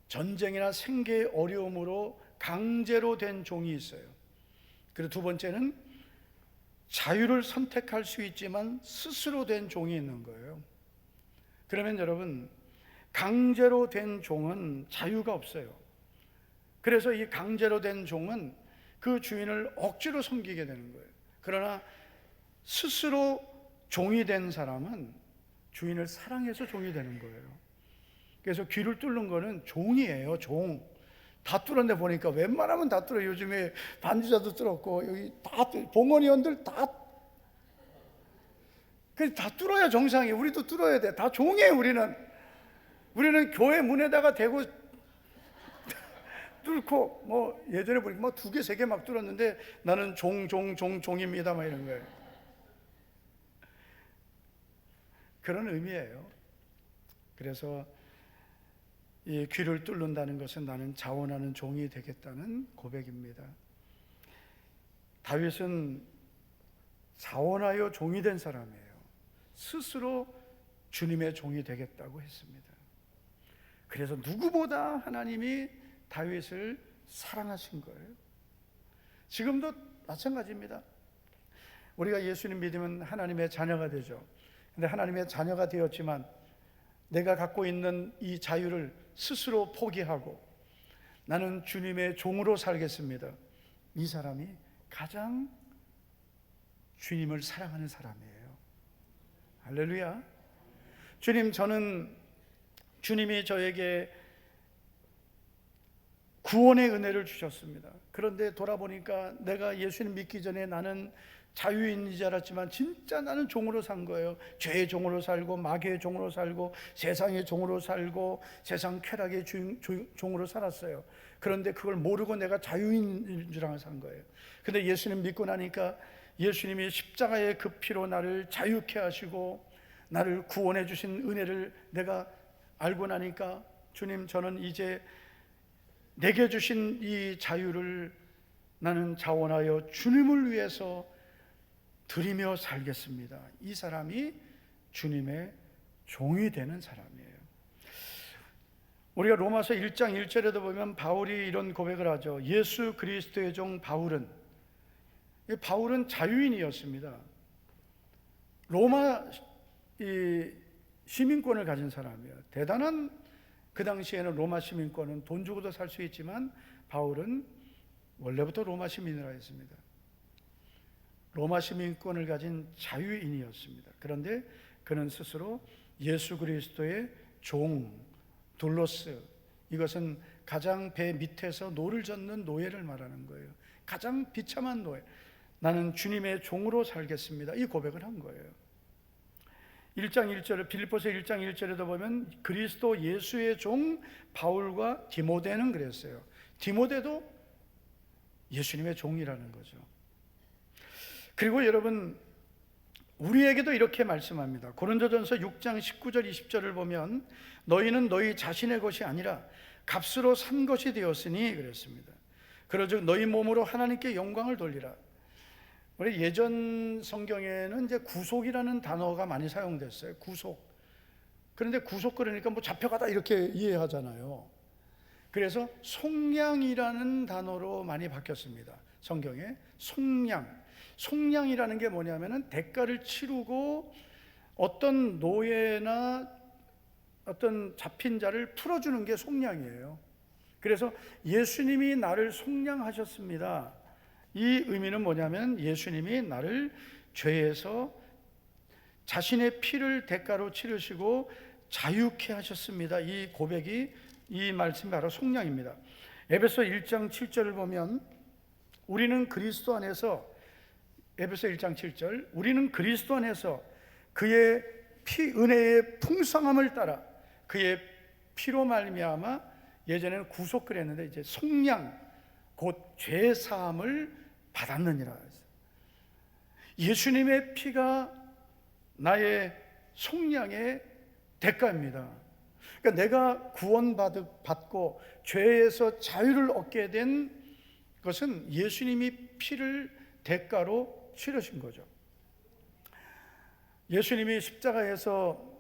Speaker 2: 전쟁이나 생계의 어려움으로 강제로 된 종이 있어요. 그리고 두 번째는 자유를 선택할 수 있지만 스스로 된 종이 있는 거예요. 그러면 여러분, 강제로 된 종은 자유가 없어요. 그래서 이 강제로 된 종은 그 주인을 억지로 섬기게 되는 거예요. 그러나 스스로 종이 된 사람은 주인을 사랑해서 종이 되는 거예요. 그래서 귀를 뚫는 거는 종이에요. 종. 다 뚫었는데 보니까 웬만하면 다 뚫어요. 요즘에 반주자도 뚫었고 여기 다 봉헌위원들 다 뚫어야 정상이. 우리도 뚫어야 돼. 다 종이에요. 우리는 교회 문에다가 대고 뚫고 뭐 예전에 보니까 뭐 2개, 3개 막 뚫었는데 나는 종입니다 막 이런 거예요. 그런 의미예요. 그래서 이 귀를 뚫는다는 것은 나는 자원하는 종이 되겠다는 고백입니다. 다윗은 자원하여 종이 된 사람이에요. 스스로 주님의 종이 되겠다고 했습니다. 그래서 누구보다 하나님이 다윗을 사랑하신 거예요. 지금도 마찬가지입니다. 우리가 예수님 믿으면 하나님의 자녀가 되죠. 근데 하나님의 자녀가 되었지만 내가 갖고 있는 이 자유를 스스로 포기하고 나는 주님의 종으로 살겠습니다. 이 사람이 가장 주님을 사랑하는 사람이에요. 할렐루야. 주님, 저는 주님이 저에게 구원의 은혜를 주셨습니다. 그런데 돌아보니까 내가 예수님 믿기 전에 나는 자유인인 줄 알았지만 진짜 나는 종으로 산 거예요. 죄의 종으로 살고 마귀의 종으로 살고 세상의 종으로 살고 세상 쾌락의 종으로 살았어요. 그런데 그걸 모르고 내가 자유인인 줄 알고 산 거예요. 근데 예수님 믿고 나니까 예수님이 십자가의 그 피로 나를 자유케 하시고 나를 구원해 주신 은혜를 내가 알고 나니까 주님, 저는 이제 내게 주신 이 자유를 나는 자원하여 주님을 위해서 드리며 살겠습니다. 이 사람이 주님의 종이 되는 사람이에요. 우리가 로마서 1장 1절에도 보면 바울이 이런 고백을 하죠. 예수 그리스도의 종 바울은 자유인이었습니다. 로마 시민권을 가진 사람이에요. 대단한, 그 당시에는 로마 시민권은 돈 주고도 살 수 있지만 바울은 원래부터 로마 시민이라 했습니다. 로마 시민권을 가진 자유인이었습니다. 그런데 그는 스스로 예수 그리스도의 종, 둘로스, 이것은 가장 배 밑에서 노를 젓는 노예를 말하는 거예요. 가장 비참한 노예. 나는 주님의 종으로 살겠습니다. 이 고백을 한 거예요. 1장 1절에, 빌립보서 1장 1절에도 보면 그리스도 예수의 종 바울과 디모데는 그랬어요. 디모데도 예수님의 종이라는 거죠. 그리고 여러분, 우리에게도 이렇게 말씀합니다. 고린도전서 6장 19절 20절을 보면 너희는 너희 자신의 것이 아니라 값으로 산 것이 되었으니 그랬습니다. 그러즉 너희 몸으로 하나님께 영광을 돌리라. 우리 예전 성경에는 이제 구속이라는 단어가 많이 사용됐어요. 구속. 그런데 구속 그러니까 뭐 잡혀가다 이렇게 이해하잖아요. 그래서 속량이라는 단어로 많이 바뀌었습니다. 성경에 속량. 속량이라는 게 뭐냐면은 대가를 치르고 어떤 노예나 어떤 잡힌 자를 풀어주는 게 속량이에요. 그래서 예수님이 나를 속량하셨습니다. 이 의미는 뭐냐면 예수님이 나를 죄에서 자신의 피를 대가로 치르시고 자유케 하셨습니다. 이 고백이, 이 말씀이 바로 속량입니다. 에베소 1장 7절을 보면 우리는 그리스도 안에서, 에베소 1장 7절, 우리는 그리스도 안에서 그의 피 은혜의 풍성함을 따라 그의 피로 말미암아, 예전에는 구속 그랬는데 이제 속량, 곧 죄 사함을 받았느니라. 예수님의 피가 나의 속량의 대가입니다. 그러니까 내가 구원받고 죄에서 자유를 얻게 된 것은 예수님이 피를 대가로 치르신 거죠. 예수님이 십자가에서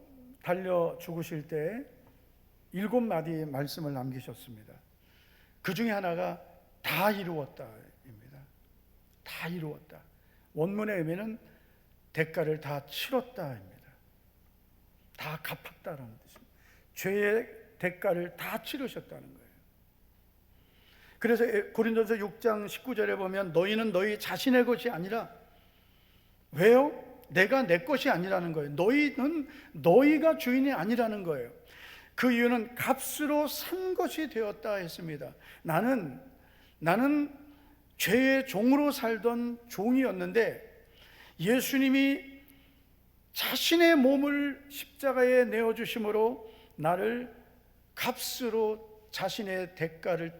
Speaker 2: 달려 죽으실 때 7마디 말씀을 남기셨습니다. 그 중에 하나가 다 이루었다입니다. 다 이루었다. 원문의 의미는 대가를 다 치렀다입니다. 다 갚았다라는 뜻입니다. 죄의 대가를 다 치르셨다는 거예요. 그래서 고린도서 6장 19절에 보면 너희는 너희 자신의 것이 아니라, 왜요? 내가 내 것이 아니라는 거예요. 너희는 너희가 주인이 아니라는 거예요. 그 이유는 값으로 산 것이 되었다 했습니다. 나는 죄의 종으로 살던 종이었는데 예수님이 자신의 몸을 십자가에 내어주심으로 나를 값으로 자신의 대가를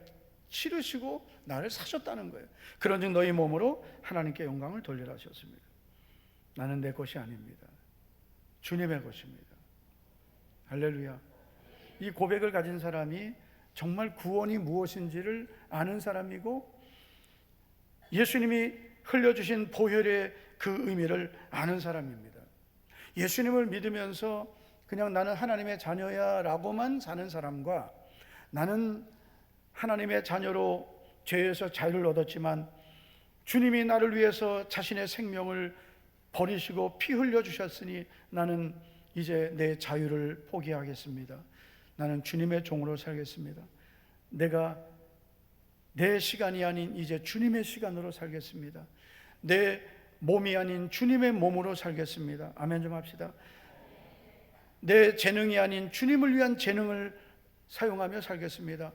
Speaker 2: 치르시고 나를 사셨다는 거예요. 그런즉 너희 몸으로 하나님께 영광을 돌리라 하셨습니다. 나는 내 것이 아닙니다. 주님의 것입니다. 할렐루야. 이 고백을 가진 사람이 정말 구원이 무엇인지를 아는 사람이고 예수님이 흘려주신 보혈의 그 의미를 아는 사람입니다. 예수님을 믿으면서 그냥 나는 하나님의 자녀야 라고만 사는 사람과, 나는 하나님의 자녀로 죄에서 자유를 얻었지만 주님이 나를 위해서 자신의 생명을 버리시고 피 흘려주셨으니 나는 이제 내 자유를 포기하겠습니다. 나는 주님의 종으로 살겠습니다. 내가 내 시간이 아닌 이제 주님의 시간으로 살겠습니다. 내 몸이 아닌 주님의 몸으로 살겠습니다. 아멘 좀 합시다. 내 재능이 아닌 주님을 위한 재능을 사용하며 살겠습니다.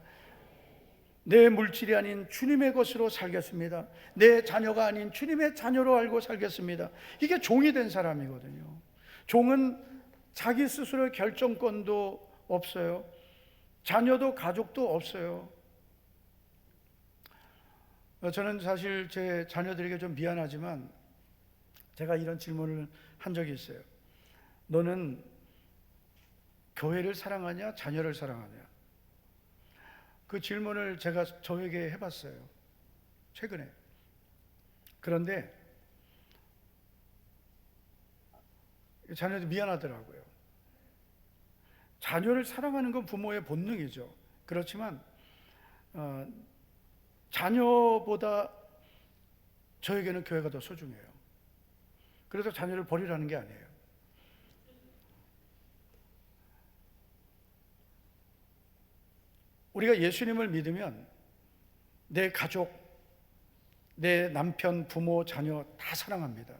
Speaker 2: 내 물질이 아닌 주님의 것으로 살겠습니다. 내 자녀가 아닌 주님의 자녀로 알고 살겠습니다. 이게 종이 된 사람이거든요. 종은 자기 스스로 결정권도 없어요. 자녀도 가족도 없어요. 저는 사실 제 자녀들에게 좀 미안하지만 제가 이런 질문을 한 적이 있어요. 너는 교회를 사랑하냐, 자녀를 사랑하냐? 그 질문을 제가 저에게 해봤어요, 최근에. 그런데 자녀들 미안하더라고요. 자녀를 사랑하는 건 부모의 본능이죠. 그렇지만 자녀보다 저에게는 교회가 더 소중해요. 그래서 자녀를 버리라는 게 아니에요. 우리가 예수님을 믿으면 내 가족, 내 남편, 부모, 자녀 다 사랑합니다.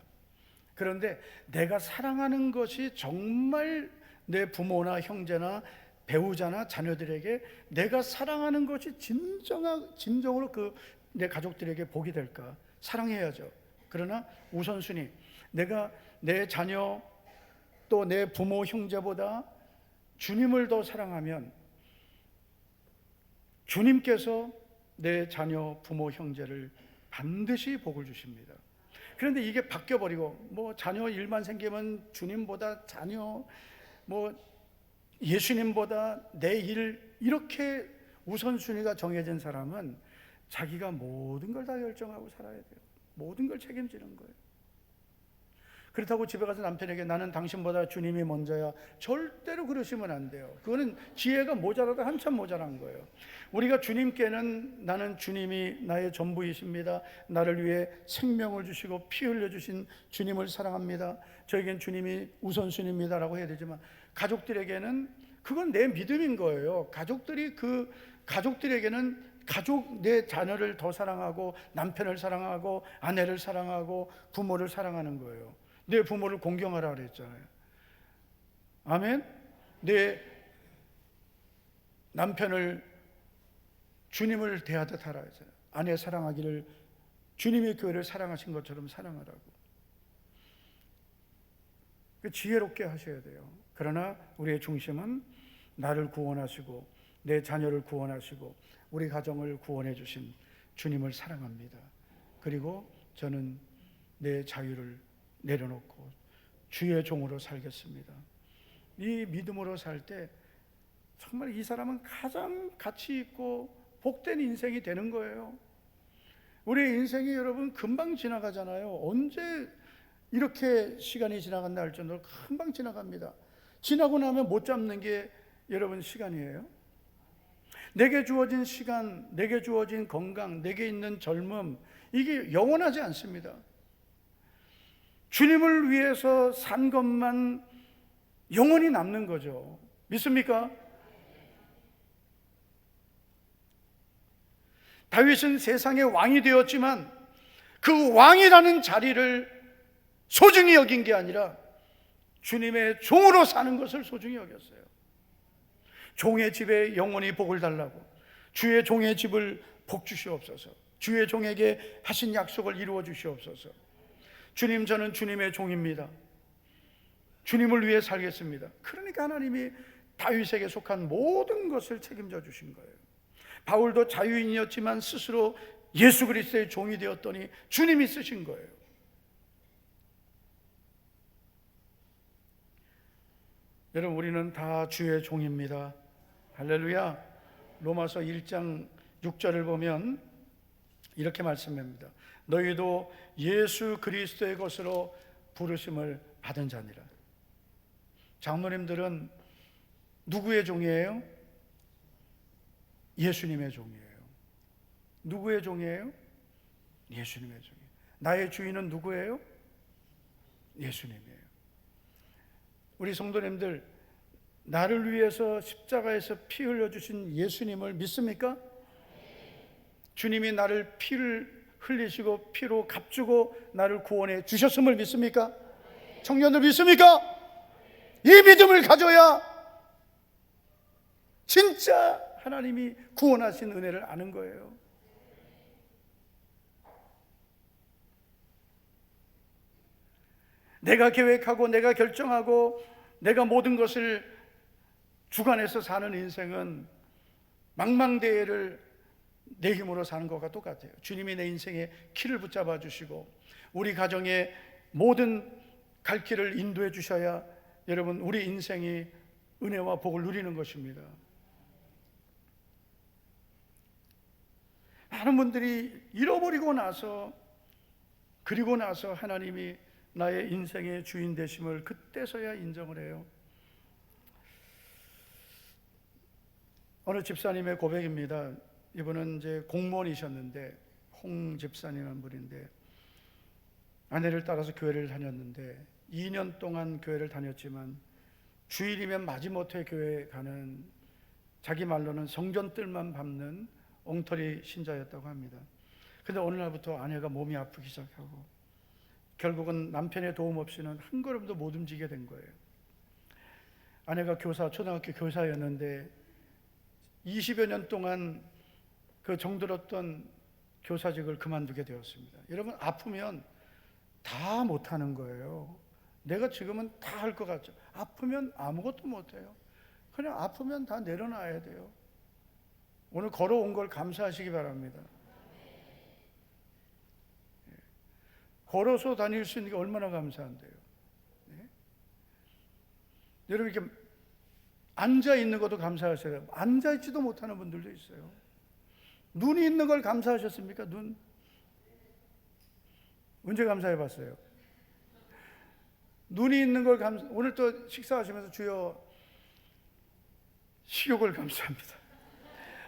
Speaker 2: 그런데 내가 사랑하는 것이 정말 내 부모나 형제나 배우자나 자녀들에게 내가 사랑하는 것이 진정으로 내 가족들에게 복이 될까? 사랑해야죠. 그러나 우선순위, 내가 내 자녀 또 내 부모 형제보다 주님을 더 사랑하면 주님께서 내 자녀 부모 형제를 반드시 복을 주십니다. 그런데 이게 바뀌어버리고 뭐 자녀 일만 생기면 주님보다 자녀, 뭐 예수님보다 내 일, 이렇게 우선순위가 정해진 사람은 자기가 모든 걸 다 결정하고 살아야 돼요. 모든 걸 책임지는 거예요. 그렇다고 집에 가서 남편에게 나는 당신보다 주님이 먼저야, 절대로 그러시면 안 돼요. 그거는 지혜가 모자라다 한참 모자란 거예요. 우리가 주님께는 나는 주님이 나의 전부이십니다, 나를 위해 생명을 주시고 피 흘려주신 주님을 사랑합니다, 저에겐 주님이 우선순위입니다 라고 해야 되지만, 가족들에게는 그건 내 믿음인 거예요. 가족들에게는 내 자녀를 더 사랑하고 남편을 사랑하고 아내를 사랑하고 부모를 사랑하는 거예요. 내 부모를 공경하라 그랬잖아요. 아멘. 내 남편을 주님을 대하듯 하라 했잖아요. 아내 사랑하기를 주님의 교회를 사랑하신 것처럼 사랑하라고. 지혜롭게 하셔야 돼요. 그러나 우리의 중심은 나를 구원하시고 내 자녀를 구원하시고 우리 가정을 구원해 주신 주님을 사랑합니다. 그리고 저는 내 자유를 내려놓고 주의 종으로 살겠습니다. 이 믿음으로 살 때 정말 이 사람은 가장 가치 있고 복된 인생이 되는 거예요. 우리의 인생이 여러분 금방 지나가잖아요. 언제 이렇게 시간이 지나간다 할 정도로 금방 지나갑니다. 지나고 나면 못 잡는 게 여러분 시간이에요. 내게 주어진 시간, 내게 주어진 건강, 내게 있는 젊음, 이게 영원하지 않습니다. 주님을 위해서 산 것만 영원히 남는 거죠. 믿습니까? 다윗은 세상의 왕이 되었지만 그 왕이라는 자리를 소중히 여긴 게 아니라 주님의 종으로 사는 것을 소중히 여겼어요. 종의 집에 영원히 복을 달라고, 주의 종의 집을 복 주시옵소서, 주의 종에게 하신 약속을 이루어 주시옵소서. 주님, 저는 주님의 종입니다. 주님을 위해 살겠습니다. 그러니까 하나님이 다윗에게 속한 모든 것을 책임져 주신 거예요. 바울도 자유인이었지만 스스로 예수 그리스도의 종이 되었더니 주님이 쓰신 거예요. 여러분, 우리는 다 주의 종입니다. 할렐루야. 로마서 1장 6절을 보면 이렇게 말씀합니다. 너희도 예수 그리스도의 것으로 부르심을 받은 자니라. 장로님들은 누구의 종이에요? 예수님의 종이에요. 누구의 종이에요? 예수님의 종이에요. 나의 주인은 누구예요? 예수님이에요. 우리 성도님들, 나를 위해서 십자가에서 피 흘려주신 예수님을 믿습니까? 주님이 나를 피를 흘리시고 피로 값주고 나를 구원해 주셨음을 믿습니까? 청년들 믿습니까? 이 믿음을 가져야 진짜 하나님이 구원하신 은혜를 아는 거예요. 내가 계획하고 내가 결정하고 내가 모든 것을 주관해서 사는 인생은 망망대해를 내 힘으로 사는 것과 똑같아요. 주님이 내 인생의 키를 붙잡아 주시고 우리 가정의 모든 갈 길을 인도해 주셔야 여러분 우리 인생이 은혜와 복을 누리는 것입니다. 많은 분들이 잃어버리고 나서 그리고 나서 하나님이 나의 인생의 주인 되심을 그때서야 인정을 해요. 어느 집사님의 고백입니다. 이분은 이제 공무원이셨는데 홍 집사님이라는 분인데 아내를 따라서 교회를 다녔는데 2년 동안 교회를 다녔지만 주일이면 마지못해 교회에 가는, 자기 말로는 성전뜰만 밟는 엉터리 신자였다고 합니다. 그런데 어느 날부터 아내가 몸이 아프기 시작하고 결국은 남편의 도움 없이는 한 걸음도 못 움직이게 된 거예요. 아내가 초등학교 교사였는데 20여 년 동안 그 정들었던 교사직을 그만두게 되었습니다. 여러분, 아프면 다 못하는 거예요. 내가 지금은 다 할 것 같죠. 아프면 아무것도 못해요. 그냥 아프면 다 내려놔야 돼요. 오늘 걸어온 걸 감사하시기 바랍니다. 걸어서 다닐 수 있는 게 얼마나 감사한데요. 네? 여러분, 이렇게 앉아 있는 것도 감사하셔야 돼요. 앉아 있지도 못하는 분들도 있어요. 눈이 있는 걸 감사하셨습니까? 눈? 언제 감사해 봤어요? 눈이 있는 걸 오늘 또 식사하시면서 주여 식욕을 감사합니다.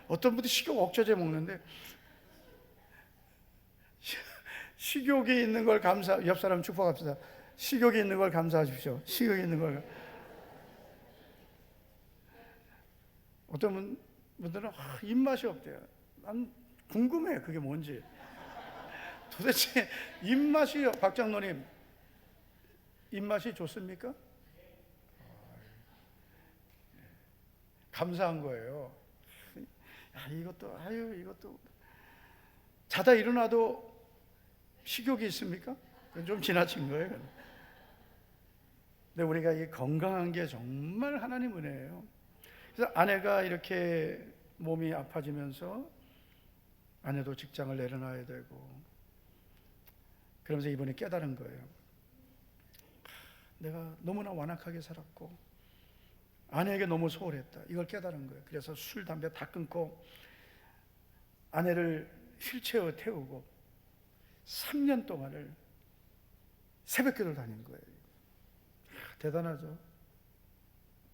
Speaker 2: 어떤 분들이 식욕 억제제 먹는데 식욕이 있는 걸 옆 사람 축복합시다. 식욕이 있는 걸 감사하십시오. 식욕이 있는 걸. 어떤 분들은 입맛이 없대요. 난 궁금해 그게 뭔지. 도대체 입맛이, 박장로님 입맛이 좋습니까? 감사한 거예요. 이것도 자다 일어나도 식욕이 있습니까? 그건 좀 지나친 거예요. 근데 우리가 이 건강한 게 정말 하나님 은혜예요. 그래서 아내가 이렇게 몸이 아파지면서 아내도 직장을 내려놔야 되고, 그러면서 이분이 깨달은 거예요. 내가 너무나 완악하게 살았고 아내에게 너무 소홀했다. 이걸 깨달은 거예요. 그래서 술, 담배 다 끊고 아내를 휠체어에 태우고 3년 동안을 새벽기도를 다닌 거예요. 대단하죠.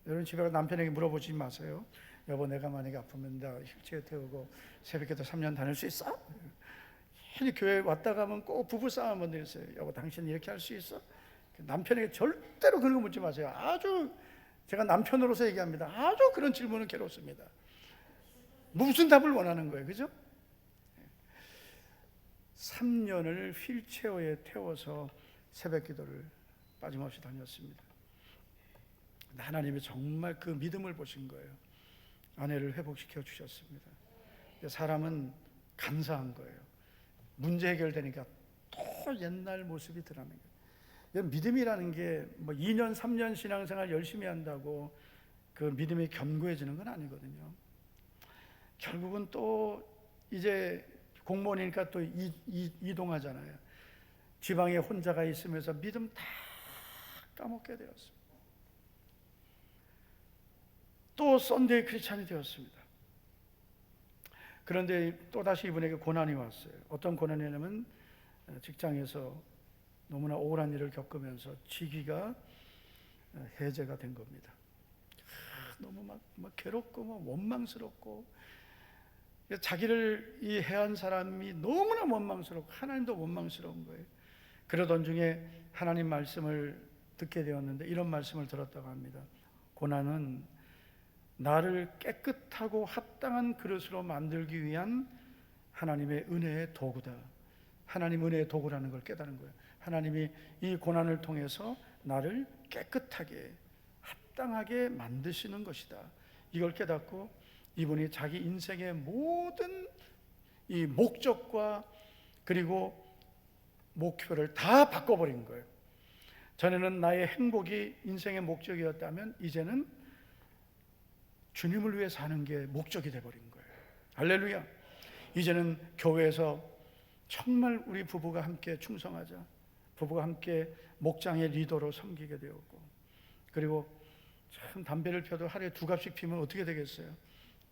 Speaker 2: 여러분 집에 가서 남편에게 물어보지 마세요. 여보, 내가 만약에 아프면 나 휠체어에 태우고 새벽기도 3년 다닐 수 있어? 괜히 교회 왔다 가면 꼭 부부싸움 한번 있어요. 여보, 당신 이렇게 할 수 있어? 남편에게 절대로 그런 거 묻지 마세요. 아주, 제가 남편으로서 얘기합니다. 아주 그런 질문은 괴롭습니다. 무슨 답을 원하는 거예요, 그죠? 3년을 휠체어에 태워서 새벽기도를 빠짐없이 다녔습니다. 하나님이 정말 그 믿음을 보신 거예요. 아내를 회복시켜 주셨습니다. 사람은 감사한 거예요. 문제 해결되니까 또 옛날 모습이 드러나는 거예요. 믿음이라는 게 뭐 2년 3년 신앙생활 열심히 한다고 그 믿음이 견고해지는 건 아니거든요. 결국은 또 이제 공무원이니까 또 이동하잖아요. 지방에 혼자가 있으면서 믿음 다 까먹게 되었습니다. 또 썬데이 크리스찬이 되었습니다. 그런데 또다시 이분에게 고난이 왔어요. 어떤 고난이냐면 직장에서 너무나 억울한 일을 겪으면서 직위가 해제가 된 겁니다. 너무 막 괴롭고 원망스럽고, 자기를 이 해한 사람이 너무나 원망스럽고 하나님도 원망스러운 거예요. 그러던 중에 하나님 말씀을 듣게 되었는데 이런 말씀을 들었다고 합니다. 고난은 나를 깨끗하고 합당한 그릇으로 만들기 위한 하나님의 은혜의 도구다. 하나님 은혜의 도구라는 걸 깨달은 거예요. 하나님이 이 고난을 통해서 나를 깨끗하게 합당하게 만드시는 것이다. 이걸 깨닫고 이분이 자기 인생의 모든 이 목적과 그리고 목표를 다 바꿔버린 거예요. 전에는 나의 행복이 인생의 목적이었다면 이제는 주님을 위해 사는 게 목적이 되어버린 거예요. 할렐루야. 이제는 교회에서 정말 우리 부부가 함께 충성하자. 부부가 함께 목장의 리더로 섬기게 되었고, 그리고 참 담배를 펴도 하루에 2갑씩 피면 어떻게 되겠어요?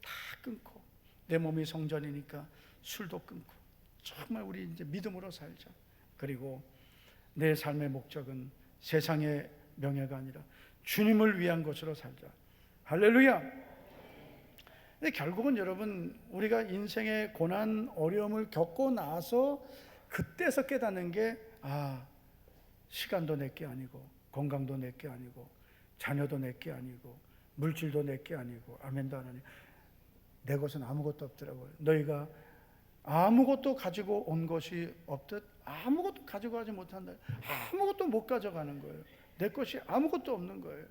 Speaker 2: 다 끊고, 내 몸이 성전이니까 술도 끊고, 정말 우리 이제 믿음으로 살자. 그리고 내 삶의 목적은 세상의 명예가 아니라 주님을 위한 것으로 살자. 할렐루야. 근데 결국은 여러분, 우리가 인생의 고난 어려움을 겪고 나서 그때서 깨닫는 게, 시간도 내게 아니고 건강도 내게 아니고 자녀도 내게 아니고 물질도 내게 아니고 아멘도 안 하니 내 것은 아무것도 없더라고요. 너희가 아무것도 가지고 온 것이 없듯 아무것도 가지고 가지 못한다. 아무것도 못 가져가는 거예요. 내 것이 아무것도 없는 거예요.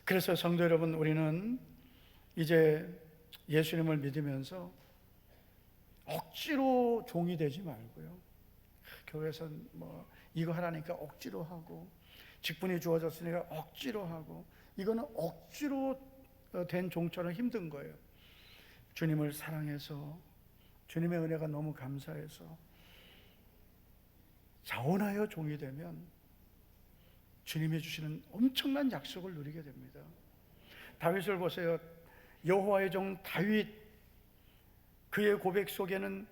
Speaker 2: 그래서 성도 여러분, 우리는 이제 예수님을 믿으면서 억지로 종이 되지 말고요. 교회에서 뭐 이거 하라니까 억지로 하고, 직분이 주어졌으니까 억지로 하고, 이거는 억지로 된 종처럼 힘든 거예요. 주님을 사랑해서, 주님의 은혜가 너무 감사해서 자원하여 종이 되면 주님이 주시는 엄청난 약속을 누리게 됩니다. 다윗을 보세요. 여호와의 종 다윗, 그의 고백 속에는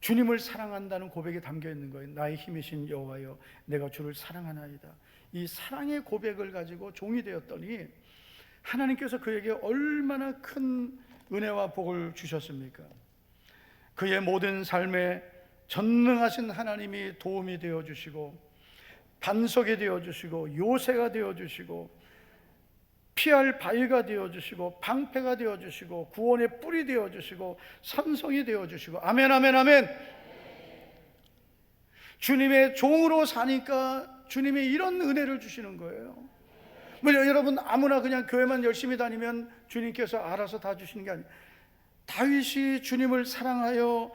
Speaker 2: 주님을 사랑한다는 고백이 담겨 있는 거예요. 나의 힘이신 여호와여, 내가 주를 사랑하나이다. 이 사랑의 고백을 가지고 종이 되었더니 하나님께서 그에게 얼마나 큰 은혜와 복을 주셨습니까? 그의 모든 삶에 전능하신 하나님이 도움이 되어주시고, 반석이 되어주시고, 요새가 되어주시고, 피할 바위가 되어주시고, 방패가 되어주시고, 구원의 뿔이 되어주시고, 산성이 되어주시고. 아멘, 아멘, 아멘. 주님의 종으로 사니까 주님이 이런 은혜를 주시는 거예요. 여러분 아무나 그냥 교회만 열심히 다니면 주님께서 알아서 다 주시는 게 아니에요. 다윗이 주님을 사랑하여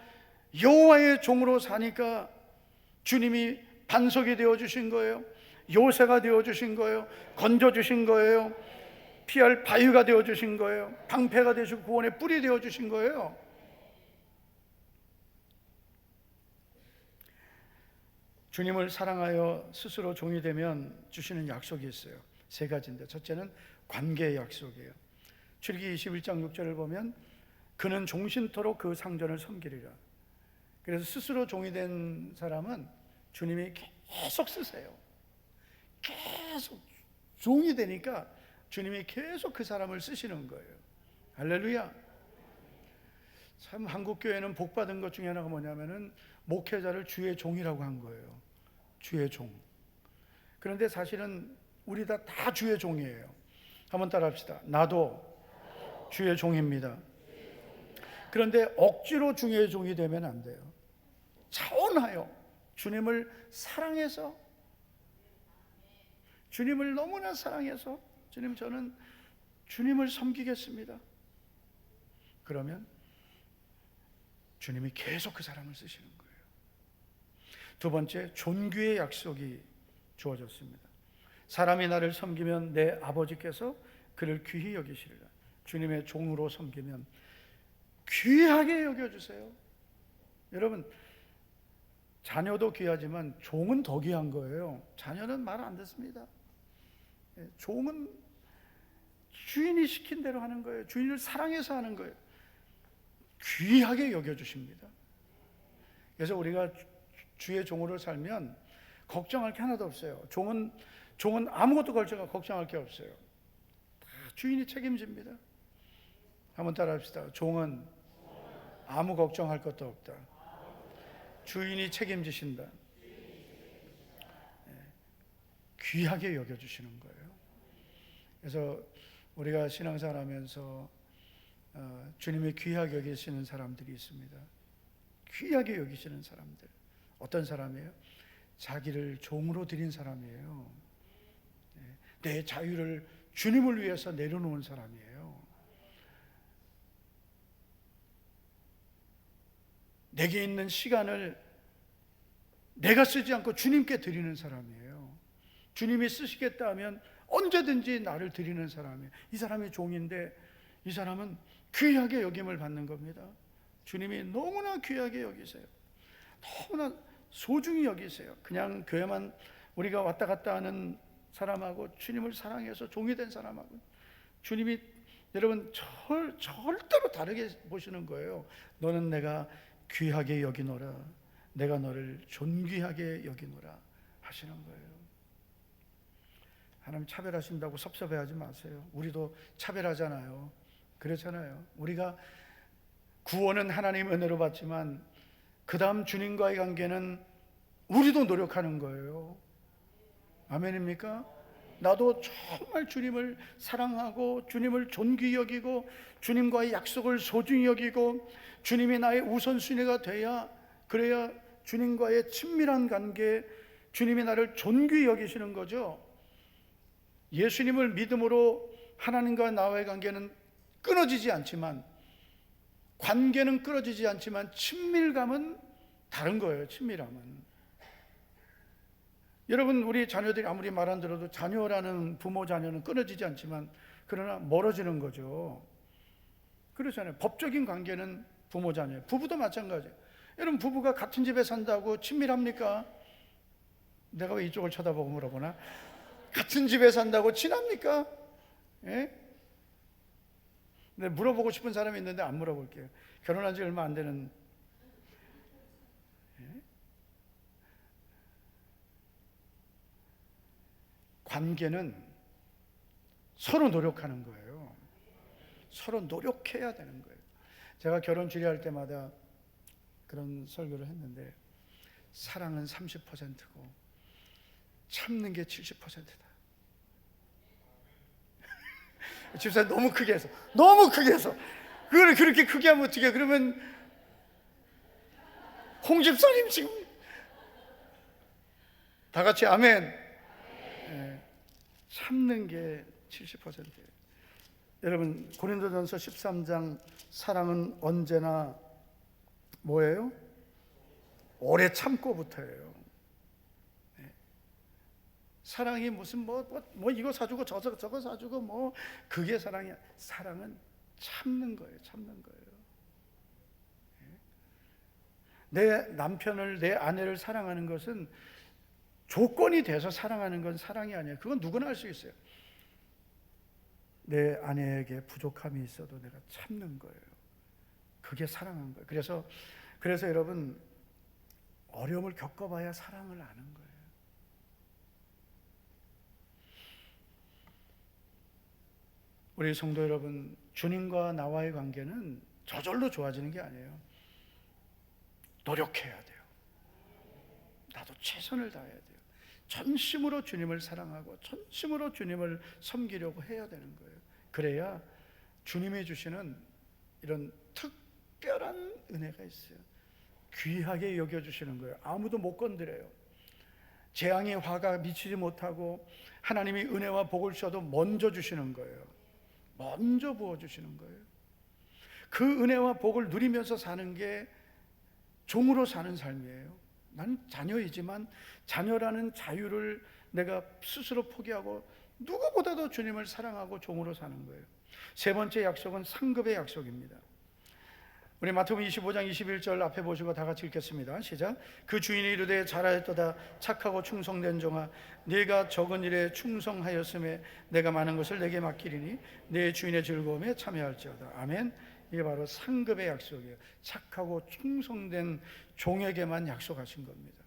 Speaker 2: 여호와의 종으로 사니까 주님이 반석이 되어주신 거예요. 요새가 되어주신 거예요. 건져주신 거예요. 피할 바위가 되어주신 거예요. 방패가 되시고 구원의 뿔이 되어주신 거예요. 주님을 사랑하여 스스로 종이 되면 주시는 약속이 있어요. 세 가지인데, 첫째는 관계의 약속이에요. 출애굽기 21장 6절을 보면 그는 종신토록 그 상전을 섬기리라. 그래서 스스로 종이 된 사람은 주님이 계속 쓰세요. 계속 종이 되니까 주님이 계속 그 사람을 쓰시는 거예요. 할렐루야. 참 한국교회는 복받은 것 중에 하나가 뭐냐면은 목회자를 주의 종이라고 한 거예요. 주의 종. 그런데 사실은 우리 다 주의 종이에요. 한번 따라 합시다. 나도 주의 종입니다. 그런데 억지로 주의 종이 되면 안 돼요. 자원하여 주님을 사랑해서, 주님을 너무나 사랑해서, 주님 저는 주님을 섬기겠습니다. 그러면 주님이 계속 그 사람을 쓰시는 거예요. 두 번째, 존귀의 약속이 주어졌습니다. 사람이 나를 섬기면 내 아버지께서 그를 귀히 여기시리라. 주님의 종으로 섬기면 귀하게 여겨주세요. 여러분, 자녀도 귀하지만 종은 더 귀한 거예요. 자녀는 말 안 듣습니다. 종은 주인이 시킨 대로 하는 거예요. 주인을 사랑해서 하는 거예요. 귀하게 여겨주십니다. 그래서 우리가 주의 종으로 살면 걱정할 게 하나도 없어요. 종은 아무것도 걱정할 게 없어요. 다 주인이 책임집니다. 한번 따라 합시다. 종은 아무 걱정할 것도 없다. 주인이 책임지신다. 귀하게 여겨주시는 거예요. 그래서 우리가 신앙생활하면서 주님의 귀하게 여기시는 사람들이 있습니다. 귀하게 여기시는 사람들. 어떤 사람이에요? 자기를 종으로 드린 사람이에요. 내 자유를 주님을 위해서 내려놓은 사람이에요. 내게 있는 시간을 내가 쓰지 않고 주님께 드리는 사람이에요. 주님이 쓰시겠다 하면 언제든지 나를 드리는 사람이에요. 이 사람이 종인데 이 사람은 귀하게 여김을 받는 겁니다. 주님이 너무나 귀하게 여기세요. 너무나 소중히 여기세요. 그냥 교회만 우리가 왔다 갔다 하는 사람하고 주님을 사랑해서 종이 된 사람하고 주님이 여러분 절대로 다르게 보시는 거예요. 너는 내가 귀하게 여기노라, 내가 너를 존귀하게 여기노라 하시는 거예요. 하나님 차별하신다고 섭섭해하지 마세요. 우리도 차별하잖아요. 그렇잖아요. 우리가 구원은 하나님 은혜로 받지만 그 다음 주님과의 관계는 우리도 노력하는 거예요. 아멘입니까? 나도 정말 주님을 사랑하고 주님을 존귀히 여기고 주님과의 약속을 소중히 여기고 주님이 나의 우선순위가 그래야 주님과의 친밀한 관계, 주님이 나를 존귀히 여기시는 거죠. 예수님을 믿음으로 하나님과 나와의 관계는 끊어지지 않지만, 관계는 끊어지지 않지만 친밀감은 다른 거예요. 친밀함은. 여러분, 우리 자녀들이 아무리 말 안 들어도 자녀라는 부모 자녀는 끊어지지 않지만 그러나 멀어지는 거죠. 그렇잖아요. 법적인 관계는 부모 자녀, 부부도 마찬가지예요. 여러분, 부부가 같은 집에 산다고 친밀합니까? 내가 왜 이쪽을 쳐다보고 물어보나? 같은 집에 산다고 친합니까? 예? 근데 물어보고 싶은 사람이 있는데 안 물어볼게요. 결혼한 지 얼마 안 되는 관계는 서로 노력하는 거예요. 서로 노력해야 되는 거예요. 제가 결혼 주례할 때마다 그런 설교를 했는데, 사랑은 30%고 참는 게 70%다. 집사님 너무 크게 해서, 너무 크게 해서, 그걸 그렇게 크게 하면 어떻게 해? 그러면 홍 집사님 지금 다 같이 아멘. 네, 참는 게 70%예요. 여러분, 고린도전서 13장, 사랑은 언제나 뭐예요? 오래 참고부터예요. 네. 사랑이 무슨 뭐 이거 사주고 저거 사주고 뭐 그게 사랑이야. 사랑은 참는 거예요. 참는 거예요. 내 남편을, 내 아내를 사랑하는 것은 조건이 돼서 사랑하는 건 사랑이 아니에요. 그건 누구나 할 수 있어요. 내 아내에게 부족함이 있어도 내가 참는 거예요. 그게 사랑한 거예요. 그래서 여러분, 어려움을 겪어봐야 사랑을 아는 거예요. 우리 성도 여러분, 주님과 나와의 관계는 저절로 좋아지는 게 아니에요. 노력해야 돼요. 나도 최선을 다해야 돼요. 전심으로 주님을 사랑하고 전심으로 주님을 섬기려고 해야 되는 거예요. 그래야 주님이 주시는 이런 특별한 은혜가 있어요. 귀하게 여겨주시는 거예요. 아무도 못 건드려요. 재앙의 화가 미치지 못하고 하나님이 은혜와 복을 주셔도 먼저 주시는 거예요. 먼저 부어주시는 거예요. 그 은혜와 복을 누리면서 사는 게 종으로 사는 삶이에요. 난 자녀이지만 자녀라는 자유를 내가 스스로 포기하고 누구보다도 주님을 사랑하고 종으로 사는 거예요. 세 번째 약속은 상급의 약속입니다. 우리 마태복음 25장 21절 앞에 보시고 다 같이 읽겠습니다. 시작. 그 주인이 이르되 잘하였도다 착하고 충성된 종아, 네가 적은 일에 충성하였음에 내가 많은 것을 내게 맡기리니 네 주인의 즐거움에 참여할지어다. 아멘. 이게 바로 상급의 약속이에요. 착하고 충성된 종에게만 약속하신 겁니다.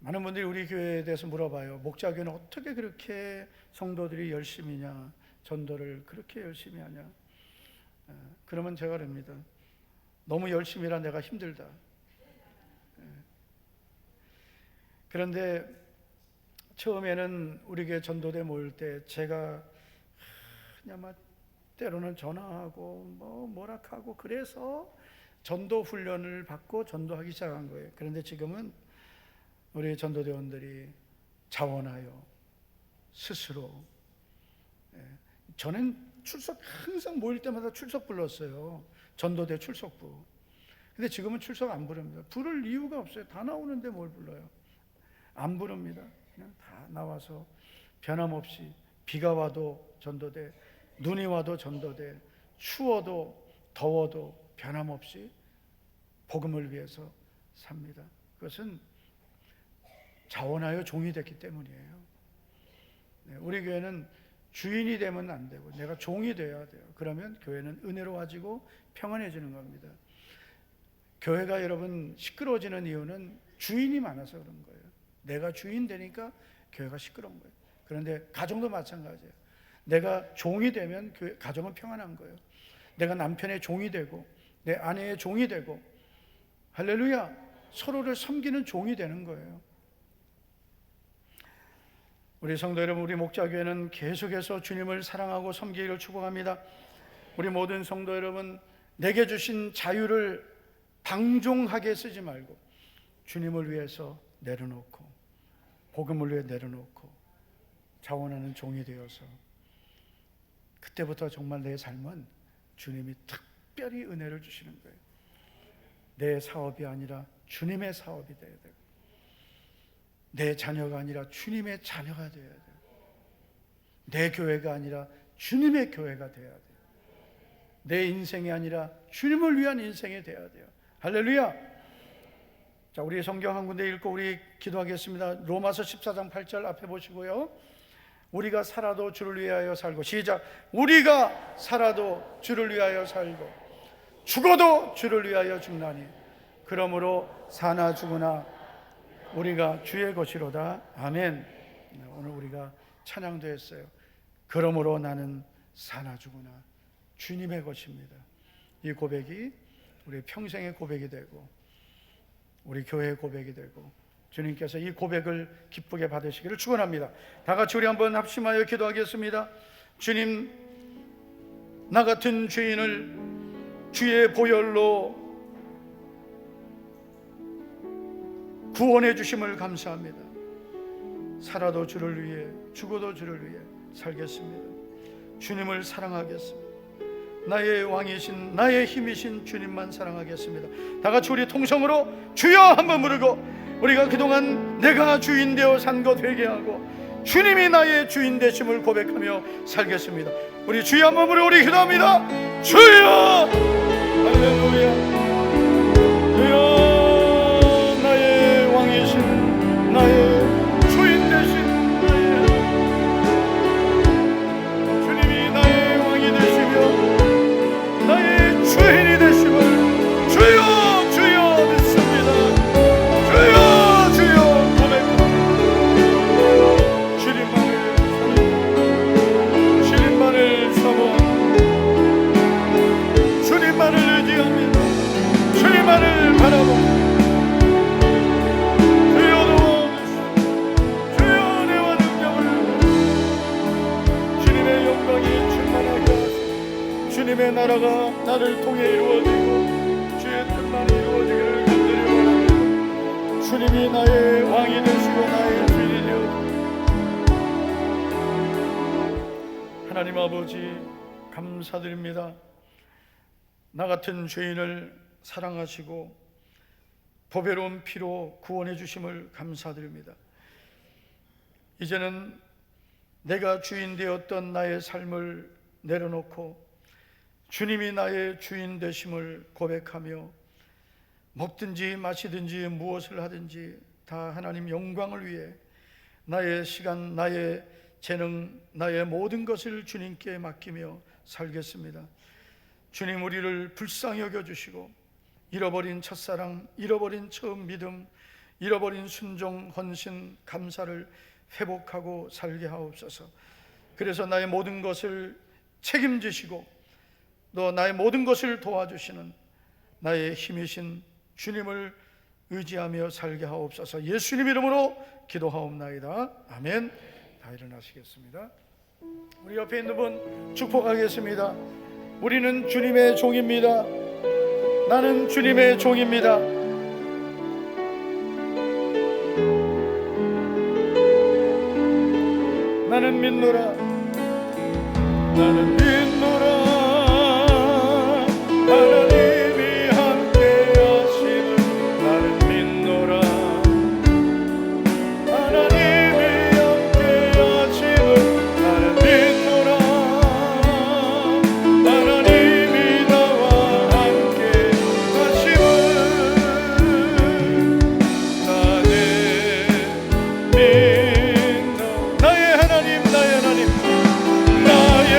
Speaker 2: 많은 분들이 우리 교회에 대해서 물어봐요. 목자교회는 어떻게 그렇게 성도들이 열심히냐, 전도를 그렇게 열심히 하냐. 그러면 제가 그럽니다. 너무 열심히라 내가 힘들다. 그런데 처음에는 우리 교회 전도대 모일 때 제가 그냥 막 때로는 전화하고 뭐락하고 그래서 전도 훈련을 받고 전도하기 시작한 거예요. 그런데 지금은 우리 전도대원들이 자원하여 스스로, 저는 출석 항상 모일 때마다 출석 불렀어요. 전도대 출석부. 근데 지금은 출석 안 부릅니다. 부를 이유가 없어요. 다 나오는데 뭘 불러요? 안 부릅니다. 그냥 다 나와서 변함없이 비가 와도 전도대, 눈이 와도 전도대, 추워도 더워도 변함없이 복음을 위해서 삽니다. 그것은 자원하여 종이 됐기 때문이에요. 우리 교회는 주인이 되면 안 되고 내가 종이 되어야 돼요. 그러면 교회는 은혜로워지고 평안해지는 겁니다. 교회가 여러분 시끄러워지는 이유는 주인이 많아서 그런 거예요. 내가 주인 되니까 교회가 시끄러운 거예요. 그런데 가정도 마찬가지예요. 내가 종이 되면 가정은 평안한 거예요. 내가 남편의 종이 되고 내 아내의 종이 되고, 할렐루야, 서로를 섬기는 종이 되는 거예요. 우리 성도 여러분, 우리 목자교회는 계속해서 주님을 사랑하고 섬기기를 축복합니다. 우리 모든 성도 여러분, 내게 주신 자유를 방종하게 쓰지 말고 주님을 위해서 내려놓고 복음을 위해 내려놓고 자원하는 종이 되어서, 그때부터 정말 내 삶은 주님이 특별히 은혜를 주시는 거예요. 내 사업이 아니라 주님의 사업이 되어야 돼요. 내 자녀가 아니라 주님의 자녀가 되어야 돼요. 내 교회가 아니라 주님의 교회가 되어야 돼요. 내 인생이 아니라 주님을 위한 인생이 되어야 돼요. 할렐루야. 자, 우리 성경 한 군데 읽고 우리 기도하겠습니다. 로마서 14장 8절 앞에 보시고요. 우리가 살아도 주를 위하여 살고, 시작. 우리가 살아도 주를 위하여 살고 죽어도 주를 위하여 죽나니 그러므로 사나 죽으나 우리가 주의 것이로다. 아멘. 오늘 우리가 찬양도 했어요. 그러므로 나는 사나 죽으나 주님의 것입니다. 이 고백이 우리 평생의 고백이 되고 우리 교회의 고백이 되고 주님께서 이 고백을 기쁘게 받으시기를 축원합니다. 다 같이 우리 한번 합심하여 기도하겠습니다. 주님, 나 같은 죄인을 주의 보혈로 구원해 주심을 감사합니다. 살아도 주를 위해, 죽어도 주를 위해 살겠습니다. 주님을 사랑하겠습니다. 나의 왕이신, 나의 힘이신 주님만 사랑하겠습니다. 다 같이 우리 통성으로 주여 한번 부르고, 우리가 그동안 내가 주인 되어 산 것 회개하고 주님이 나의 주인 되심을 고백하며 살겠습니다. 우리 주여 한번 부르고 우리 기도합니다. 주여, 할렐루야. 주여, 나의 왕이신, 나의 주인 되신 주님이 나의 왕이 되시며 나의 주인이 되심을 주여, 주여 믿습니다. 주여, 주여 고백합니다. 주님만을 사모, 주님만을 의지합니다. 주님만을 바라봅니다. 주여 도와주시고, 주여 내와 능력을, 주님의 영광이 충만하게 하시고 주님의 나라가 나를 통해 이루어지고 주의 뜻만이 이루어지기를 간절히 원합니다. 주님이 나의 왕이 되시고 나의 주인이 되어 하나님 아버지 감사드립니다. 나 같은 죄인을 사랑하시고 보배로운 피로 구원해 주심을 감사드립니다. 이제는 내가 주인 되었던 나의 삶을 내려놓고 주님이 나의 주인 되심을 고백하며 먹든지 마시든지 무엇을 하든지 다 하나님 영광을 위해 나의 시간, 나의 재능, 나의 모든 것을 주님께 맡기며 살겠습니다. 주님, 우리를 불쌍히 여겨주시고 잃어버린 첫사랑, 잃어버린 처음 믿음, 잃어버린 순종, 헌신, 감사를 회복하고 살게 하옵소서. 그래서 나의 모든 것을 책임지시고 또 나의 모든 것을 도와주시는 나의 힘이신 주님을 의지하며 살게 하옵소서. 예수님 이름으로 기도하옵나이다. 아멘. 다 일어나시겠습니다. 우리 옆에 있는 분 축복하겠습니다. 우리는 주님의 종입니다. 나는 주님의 종입니다. 나는 믿노라, 나는 믿노라. 하나님이 함께 하시는 나는 믿노라. 하나님이 함께 하시는 나는 믿노라. 하나님이 나와 함께 하심을 나는 믿노라. 나의 하나님, 나의 하나님, 나의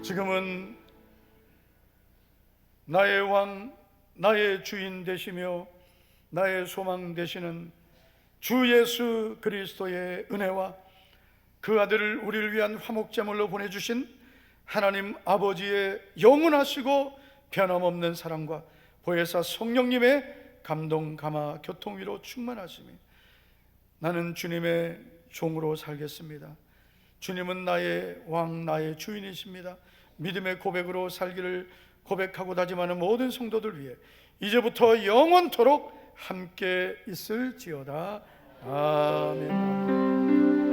Speaker 2: 지금은 나의 왕, 나의 주인 되시며 나의 소망 되시는 주 예수 그리스도의 은혜와 그 아들을 우리를 위한 화목제물로 보내주신 하나님 아버지의 영원하시고 변함없는 사랑과 보혜사 성령님의 감동, 감화, 교통위로 충만하심이 나는 주님의 종으로 살겠습니다. 주님은 나의 왕, 나의 주인이십니다. 믿음의 고백으로 살기를 고백하고 다짐하는 모든 성도들 위해 이제부터 영원토록 함께 있을지어다. 아멘.